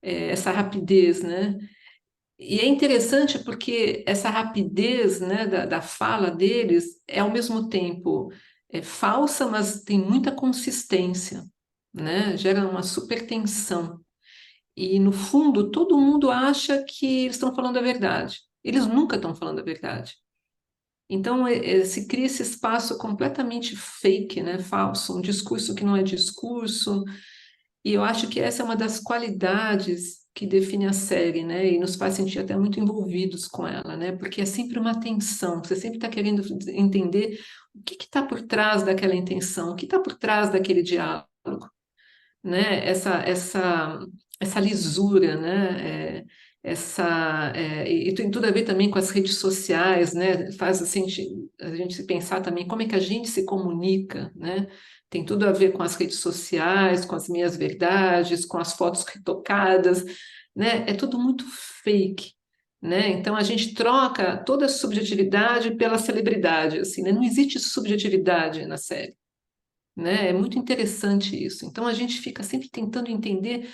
S2: Essa rapidez, né? E é interessante porque essa rapidez, né, da fala deles é ao mesmo tempo falsa, mas tem muita consistência, né? Gera uma super tensão. E no fundo, todo mundo acha que eles estão falando a verdade. Eles nunca estão falando a verdade. Então, se cria esse espaço completamente fake, né, falso, um discurso que não é discurso, e eu acho que essa é uma das qualidades que define a série, né? E nos faz sentir até muito envolvidos com ela, né? Porque é sempre uma tensão, você sempre está querendo entender o que está por trás daquela intenção, o que está por trás daquele diálogo, né? Essa lisura, né? E tem tudo a ver também com as redes sociais, né? Faz assim, a gente se pensar também como é que a gente se comunica, né? Tem tudo a ver com as redes sociais, com as minhas verdades, com as fotos retocadas, né? É tudo muito fake, né? Então a gente troca toda a subjetividade pela celebridade, assim, né? Não existe subjetividade na série, né? É muito interessante isso. Então a gente fica sempre tentando entender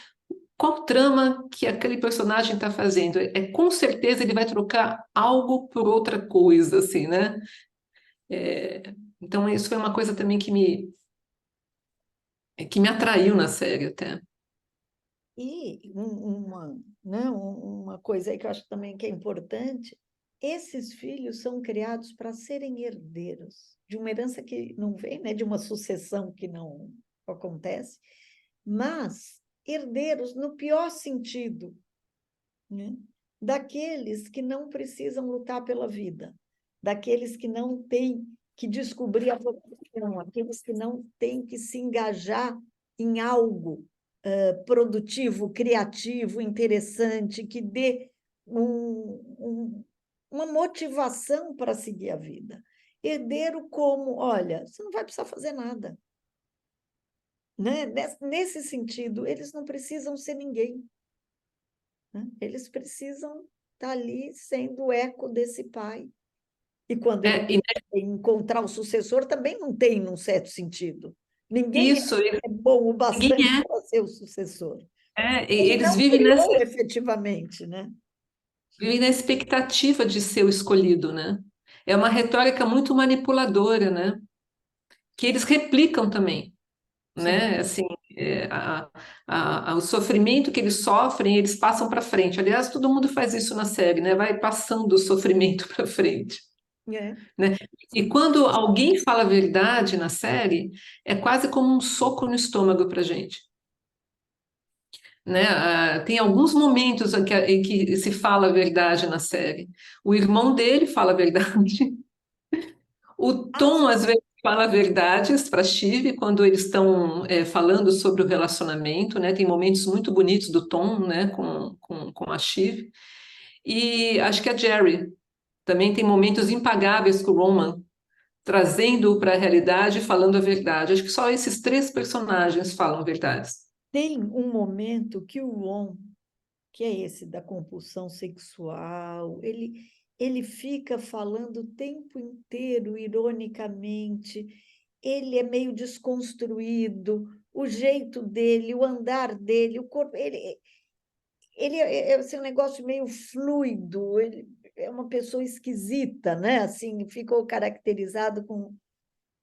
S2: qual trama que aquele personagem está fazendo. Com certeza ele vai trocar algo por outra coisa, assim, né? É, então isso foi uma coisa também que me atraiu na série até.
S1: E uma, né, uma coisa aí que eu acho também que é importante, esses filhos são criados para serem herdeiros de uma herança que não vem, né, de uma sucessão que não acontece, mas herdeiros no pior sentido, né, daqueles que não precisam lutar pela vida, daqueles que não têm que descobrir a vocação, aqueles que não têm que se engajar em algo produtivo, criativo, interessante, que dê uma motivação para seguir a vida. Herdeiro como, olha, você não vai precisar fazer nada. Né? Nesse sentido, eles não precisam ser ninguém. Né? Eles precisam estar ali sendo o eco desse pai. E quando ele
S2: E
S1: encontrar o sucessor, também não tem, num certo sentido. Ninguém
S2: isso,
S1: é bom o
S2: ninguém
S1: bastante
S2: é.
S1: para ser o sucessor. Ele
S2: eles
S1: não criou efetivamente, né?
S2: vivem na expectativa de ser o escolhido, né? É uma retórica muito manipuladora, né? Que eles replicam também,
S1: Sim,
S2: né? Assim, o sofrimento que eles sofrem, eles passam para frente. Aliás, todo mundo faz isso na série, né? Vai passando o sofrimento para frente,
S1: é.
S2: né? E quando alguém fala a verdade na série, é quase como um soco no estômago para gente. Né? Tem alguns momentos em que se fala a verdade na série. O irmão dele fala a verdade. O Tom, às vezes, fala verdades para Shiv quando eles estão falando sobre o relacionamento, né? Tem momentos muito bonitos do Tom, né, com a Shiv. E acho que a Jerry também tem momentos impagáveis com o Roman, trazendo-o para a realidade e falando a verdade. Acho que só esses três personagens falam verdades.
S1: Tem um momento que o Ron, que é esse da compulsão sexual, ele fica falando o tempo inteiro, ironicamente, ele é meio desconstruído, o jeito dele, o andar dele, o corpo, ele é assim, um negócio meio fluido, ele é uma pessoa esquisita, né? Assim, ficou caracterizado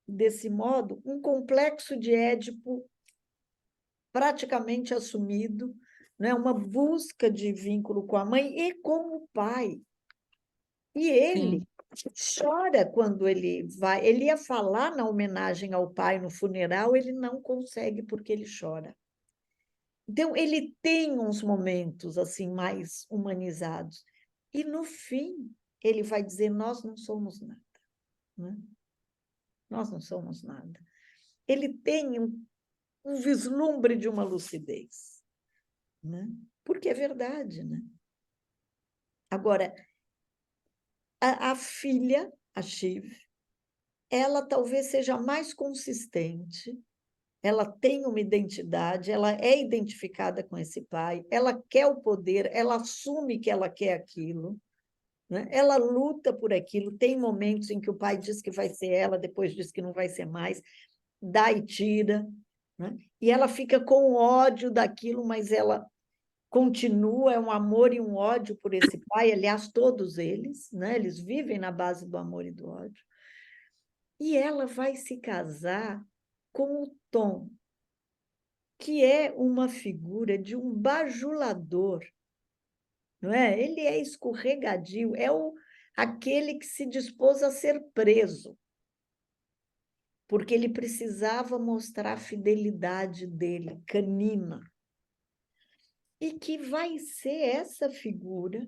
S1: desse modo, um complexo de Édipo praticamente assumido, né? Uma busca de vínculo com a mãe e com o pai. E ele
S2: Sim.
S1: chora quando ele vai. Ele ia falar na homenagem ao pai no funeral, ele não consegue porque ele chora. Então, ele tem uns momentos assim mais humanizados. E, no fim, ele vai dizer: nós não somos nada. Né? Nós não somos nada. Ele tem um vislumbre de uma lucidez. Né? Porque é verdade. Né? Agora, a filha, a Shiv, ela talvez seja mais consistente, ela tem uma identidade, ela é identificada com esse pai, ela quer o poder, ela assume que ela quer aquilo, né? Ela luta por aquilo. Tem momentos em que o pai diz que vai ser ela, depois diz que não vai ser mais, dá e tira, né? E ela fica com ódio daquilo, mas ela continua, é um amor e um ódio por esse pai, aliás, todos eles, né? Eles vivem na base do amor e do ódio. E ela vai se casar com o Tom, que é uma figura de um bajulador, não é? Ele é escorregadio, aquele que se dispôs a ser preso, porque ele precisava mostrar a fidelidade dele, canina, e que vai ser essa figura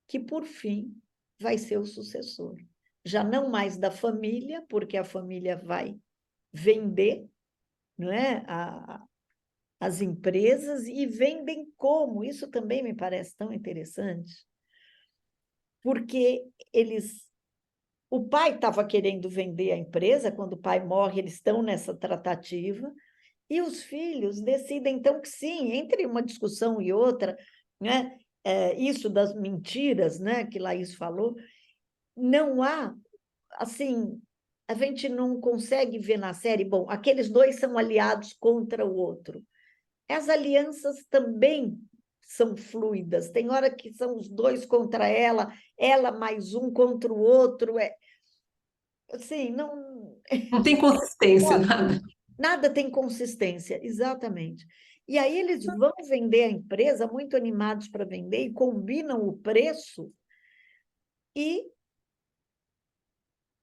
S1: que, por fim, vai ser o sucessor. Já não mais da família, porque a família vai vender, não é? As empresas, e vendem como? Isso também me parece tão interessante, porque o pai estava querendo vender a empresa, quando o pai morre, eles estão nessa tratativa, e os filhos decidem, então, que sim, entre uma discussão e outra, né? Isso das mentiras, né, que Laís falou, não há, assim, a gente não consegue ver na série, bom, aqueles dois são aliados contra o outro. As alianças também são fluidas, tem hora que são os dois contra ela mais um contra o outro, assim, não,
S2: Não tem consistência, nada.
S1: nada tem consistência, exatamente. E aí eles vão vender a empresa, muito animados para vender, e combinam o preço, e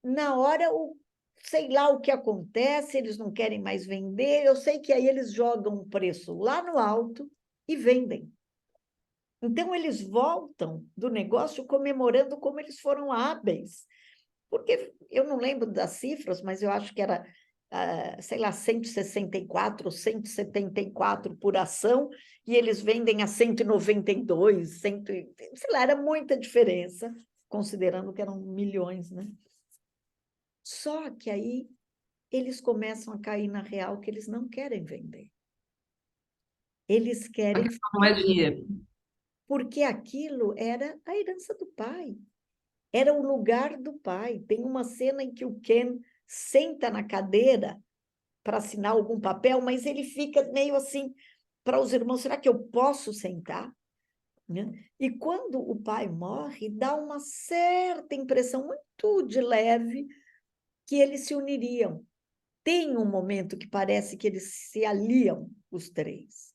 S1: na hora, sei lá o que acontece, eles não querem mais vender, eu sei que aí eles jogam o preço lá no alto e vendem. Então, eles voltam do negócio comemorando como eles foram hábeis, porque eu não lembro das cifras, mas eu acho que era, sei lá, 164 ou 174 por ação, e eles vendem a 192, 100, sei lá, era muita diferença, considerando que eram milhões, né? Só que aí eles começam a cair na real que eles não querem vender. Eles
S2: A
S1: querem,
S2: questão não é dinheiro.
S1: porque aquilo era a herança do pai, era o lugar do pai. Tem uma cena em que o Ken senta na cadeira para assinar algum papel, mas ele fica meio assim, para os irmãos, será que eu posso sentar? Né? E quando o pai morre, dá uma certa impressão muito de leve que eles se uniriam. Tem um momento que parece que eles se aliam, os três.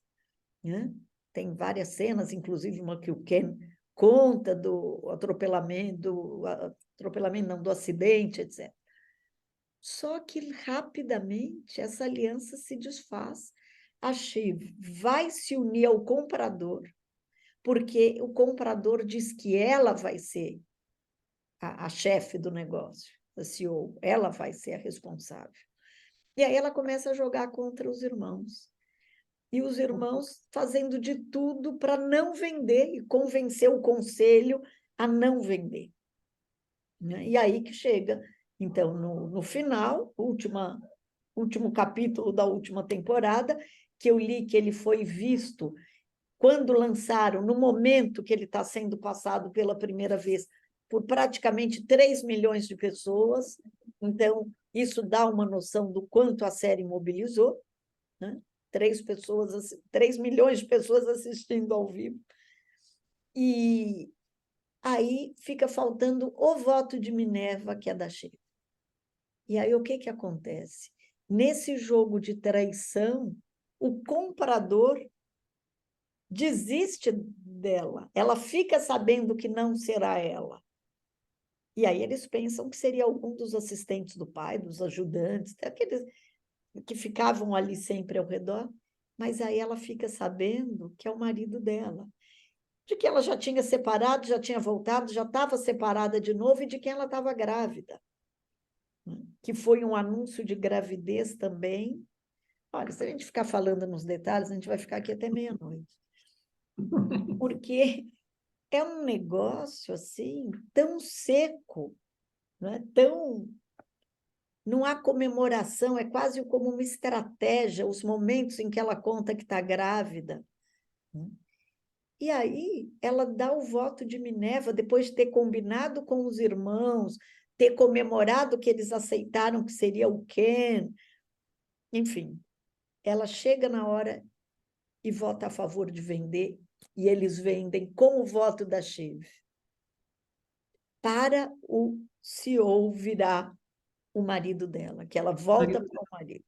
S1: Né? Tem várias cenas, inclusive uma que o Ken conta do atropelamento não, do acidente, etc. Só que rapidamente essa aliança se desfaz. A Shiv vai se unir ao comprador, porque o comprador diz que ela vai ser a chefe do negócio, a CEO, ela vai ser a responsável. E aí ela começa a jogar contra os irmãos. E os irmãos fazendo de tudo para não vender e convencer o conselho a não vender. Né? E aí que chega, então, no final, último capítulo da última temporada, que eu li que ele foi visto quando lançaram, no momento que ele está sendo passado pela primeira vez, por praticamente 3 milhões de pessoas. Então, isso dá uma noção do quanto a série mobilizou, né? 3 milhões de pessoas assistindo ao vivo. E aí fica faltando o voto de Minerva, que é da Sheila. E aí o que acontece? Nesse jogo de traição, o comprador desiste dela. Ela fica sabendo que não será ela. E aí eles pensam que seria algum dos assistentes do pai, dos ajudantes, aqueles que ficavam ali sempre ao redor. Mas aí ela fica sabendo que é o marido dela. De que ela já tinha separado, já tinha voltado, já estava separada de novo e de que ela estava grávida. Que foi um anúncio de gravidez também. Olha, se a gente ficar falando nos detalhes, a gente vai ficar aqui até meia-noite. Porque é um negócio assim tão seco, né? Não há comemoração, é quase como uma estratégia, os momentos em que ela conta que está grávida. E aí ela dá o voto de Minerva, depois de ter combinado com os irmãos, ter comemorado que eles aceitaram que seria o Ken. Enfim, ela chega na hora e vota a favor de vender, e eles vendem com o voto da Shiv para o CEO virar o marido dela, que ela volta para o marido.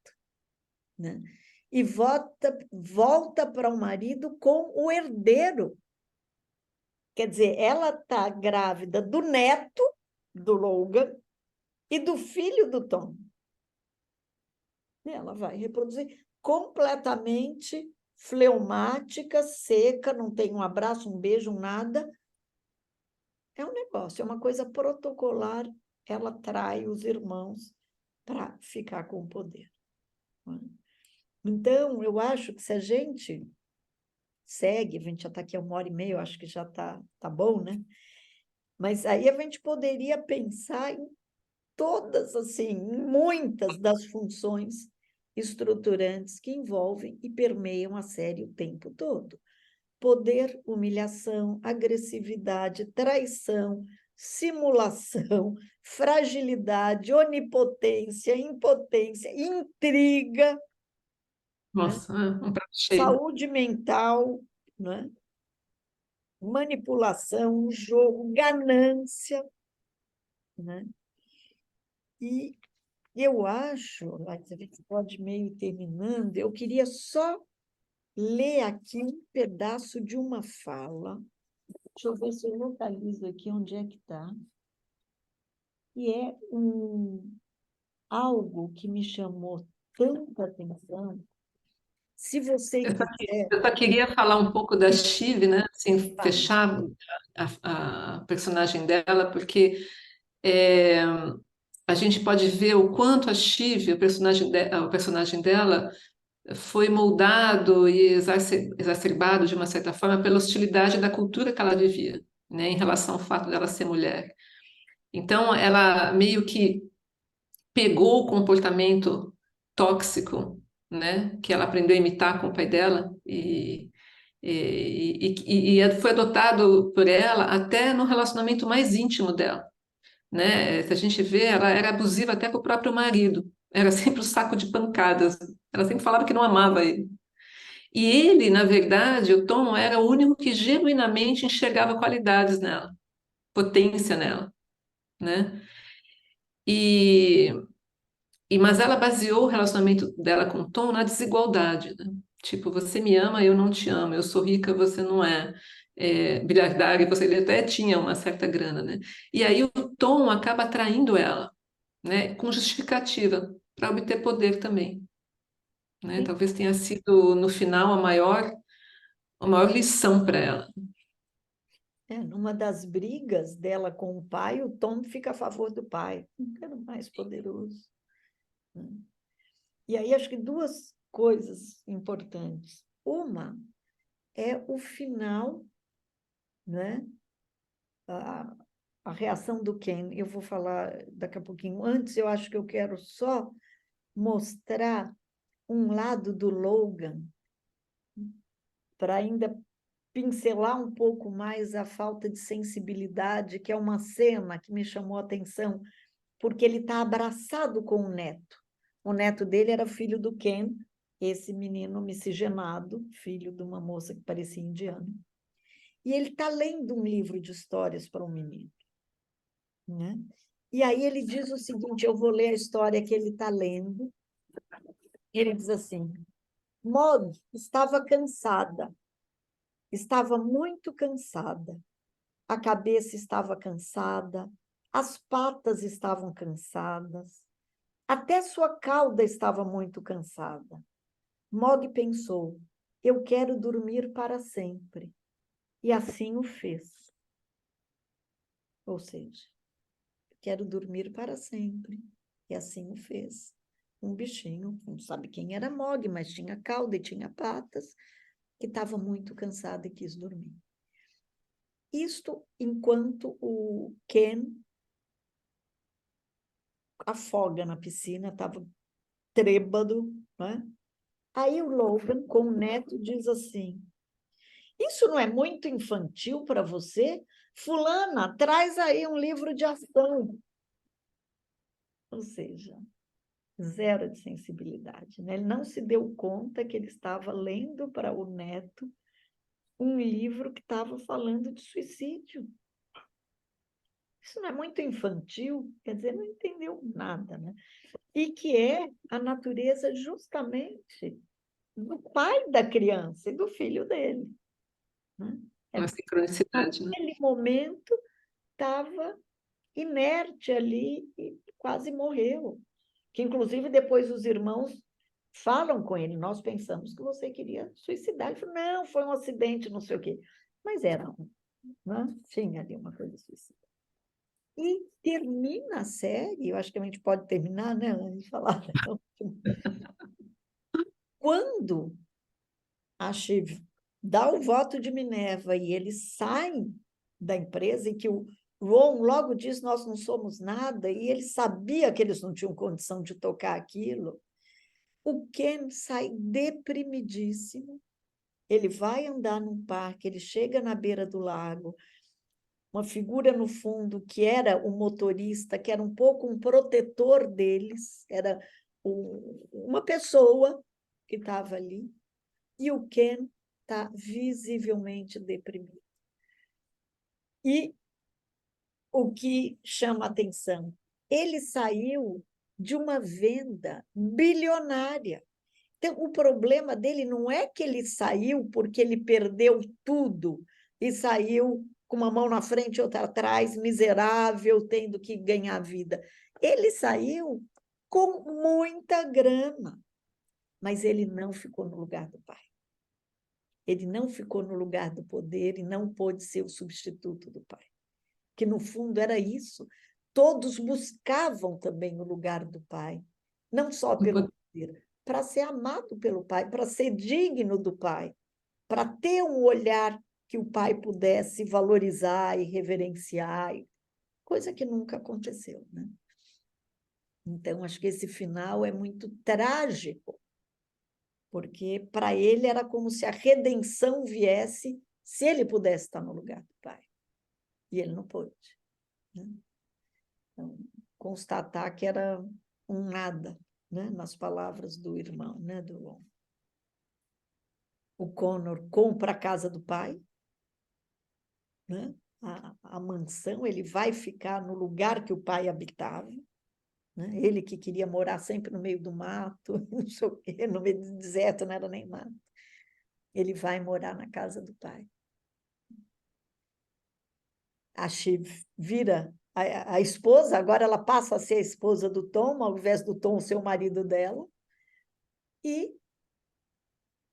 S1: Né? E volta para o marido com o herdeiro. Quer dizer, ela está grávida do neto do Logan e do filho do Tom. Ela vai reproduzir completamente fleumática, seca, não tem um abraço, um beijo, um nada. É um negócio, é uma coisa protocolar. Ela trai os irmãos para ficar com o poder. Então, eu acho que se a gente segue, a gente já está aqui há 1h30, eu acho que já tá bom, né? Mas aí a gente poderia pensar em todas, assim, muitas das funções estruturantes que envolvem e permeiam a série o tempo todo. Poder, humilhação, agressividade, traição, simulação, fragilidade, onipotência, impotência, intriga,
S2: Nossa, um prato cheio.
S1: saúde mental, né? Manipulação, jogo, ganância, né? E eu acho, a gente pode meio ir terminando, eu queria só ler aqui um pedaço de uma fala. Deixa eu ver se eu localizo aqui onde é que está. E é algo que me chamou tanta atenção. Se você quiser.
S2: Eu só queria falar um pouco da Shiv, né? Assim, fechar a personagem dela, porque é, a gente pode ver o quanto a Shiv, o personagem dela, foi moldado e exacerbado, de uma certa forma, pela hostilidade da cultura que ela vivia, né? Em relação ao fato dela ser mulher. Então, ela meio que pegou o comportamento tóxico, né, que ela aprendeu a imitar com o pai dela e foi adotado por ela até no relacionamento mais íntimo dela, né? Se a gente vê, ela era abusiva até com o próprio marido, era sempre um saco de pancadas, ela sempre falava que não amava ele. E ele, na verdade, o Tom era o único que genuinamente enxergava qualidades nela, potência nela, né? E, mas ela baseou o relacionamento dela com o Tom na desigualdade, né? Tipo, você me ama, eu não te amo. Eu sou rica, você não é. Bilhardário, você ele até tinha uma certa grana, né? E aí o Tom acaba atraindo ela, né? Com justificativa para obter poder também, né?
S1: Sim.
S2: Talvez tenha sido no final a maior lição para ela.
S1: Numa das brigas dela com o pai, o Tom fica a favor do pai, porque era o mais poderoso, né? E aí acho que duas coisas importantes. Uma é o final, né? A, a reação do Ken. Eu vou falar daqui a pouquinho. Antes, eu acho que eu quero só mostrar um lado do Logan, para ainda pincelar um pouco mais a falta de sensibilidade, que é uma cena que me chamou a atenção, porque ele está abraçado com o neto. O neto dele era filho do Ken, esse menino miscigenado, filho de uma moça que parecia indiana. E ele está lendo um livro de histórias para um menino, né? E aí ele diz o seguinte, eu vou ler a história que ele está lendo. Ele diz assim, Maud estava cansada, estava muito cansada. A cabeça estava cansada, as patas estavam cansadas, até sua cauda estava muito cansada. Maud pensou, eu quero dormir para sempre. E assim o fez. Ou seja, quero dormir para sempre. E assim o fez. Um bichinho, não sabe quem era Mog, mas tinha cauda e tinha patas, que estava muito cansado e quis dormir. Isto enquanto o Ken afoga na piscina, estava trêbado, né? Aí o Logan, com o neto, diz assim, isso não é muito infantil para você? Fulana, traz aí um livro de ação. Ou seja, zero de sensibilidade, né? Ele não se deu conta que ele estava lendo para o neto um livro que estava falando de suicídio. Isso não é muito infantil? Quer dizer, não entendeu nada, né? E que é a natureza justamente do pai da criança e do filho dele, né?
S2: Uma sincronicidade, né?
S1: Naquele momento estava inerte ali e quase morreu. Que, inclusive, depois os irmãos falam com ele, nós pensamos que você queria suicidar. Ele falou, não, foi um acidente, não sei o quê. Mas era, né? Tinha ali uma coisa suicida. E termina a série, eu acho que a gente pode terminar, né? Antes de falar. Quando a Shiv dá o voto de Minerva e eles saem da empresa, e que o Ron logo diz, nós não somos nada, e ele sabia que eles não tinham condição de tocar aquilo, o Ken sai deprimidíssimo, ele vai andar num parque, ele chega na beira do lago, uma figura no fundo que era o motorista, que era um pouco um protetor deles, era uma pessoa que estava ali, e o Ken está visivelmente deprimido. E o que chama atenção, ele saiu de uma venda bilionária. Então, o problema dele não é que ele saiu porque ele perdeu tudo e saiu com uma mão na frente e outra atrás, miserável, tendo que ganhar vida. Ele saiu com muita grana, mas ele não ficou no lugar do pai. Ele não ficou no lugar do poder e não pôde ser o substituto do pai. Que, no fundo, era isso. Todos buscavam também o lugar do pai, não só pelo poder, para ser amado pelo pai, para ser digno do pai, para ter um olhar que o pai pudesse valorizar e reverenciar, coisa que nunca aconteceu, né? Então, acho que esse final é muito trágico, porque para ele era como se a redenção viesse se ele pudesse estar no lugar do pai. E ele não pôde, né? Então, constatar que era um nada, né? Nas palavras do irmão, né? Do Ron. o Connor compra a casa do pai, né? A mansão, ele vai ficar no lugar que o pai habitava, né? Ele que queria morar sempre no meio do mato, não sei o quê, no meio do deserto, não era nem mato. Ele vai morar na casa do pai. A Shiv vira a esposa, agora ela passa a ser a esposa do Tom, ao invés do Tom ser o marido dela. E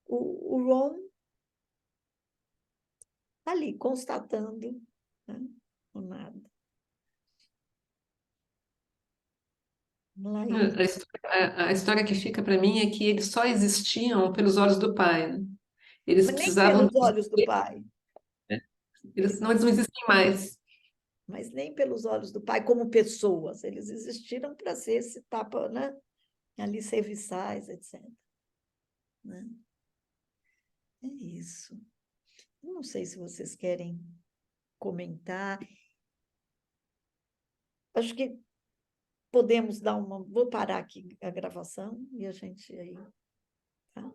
S1: o Ron ali, constatando, né, o nada. Lá ele,
S2: A história que fica para mim é que eles só existiam pelos olhos do pai, né? Eles
S1: mas nem
S2: precisavam
S1: pelos olhos do pai,
S2: eles
S1: eles,
S2: não, eles não existem mais.
S1: mas nem pelos olhos do pai como pessoas, eles existiram para ser esse tapa, né? Ali serviçais, etc. Né? É isso. Não sei se vocês querem comentar. Acho que podemos dar uma. Vou parar aqui a gravação e a gente aí. Tá?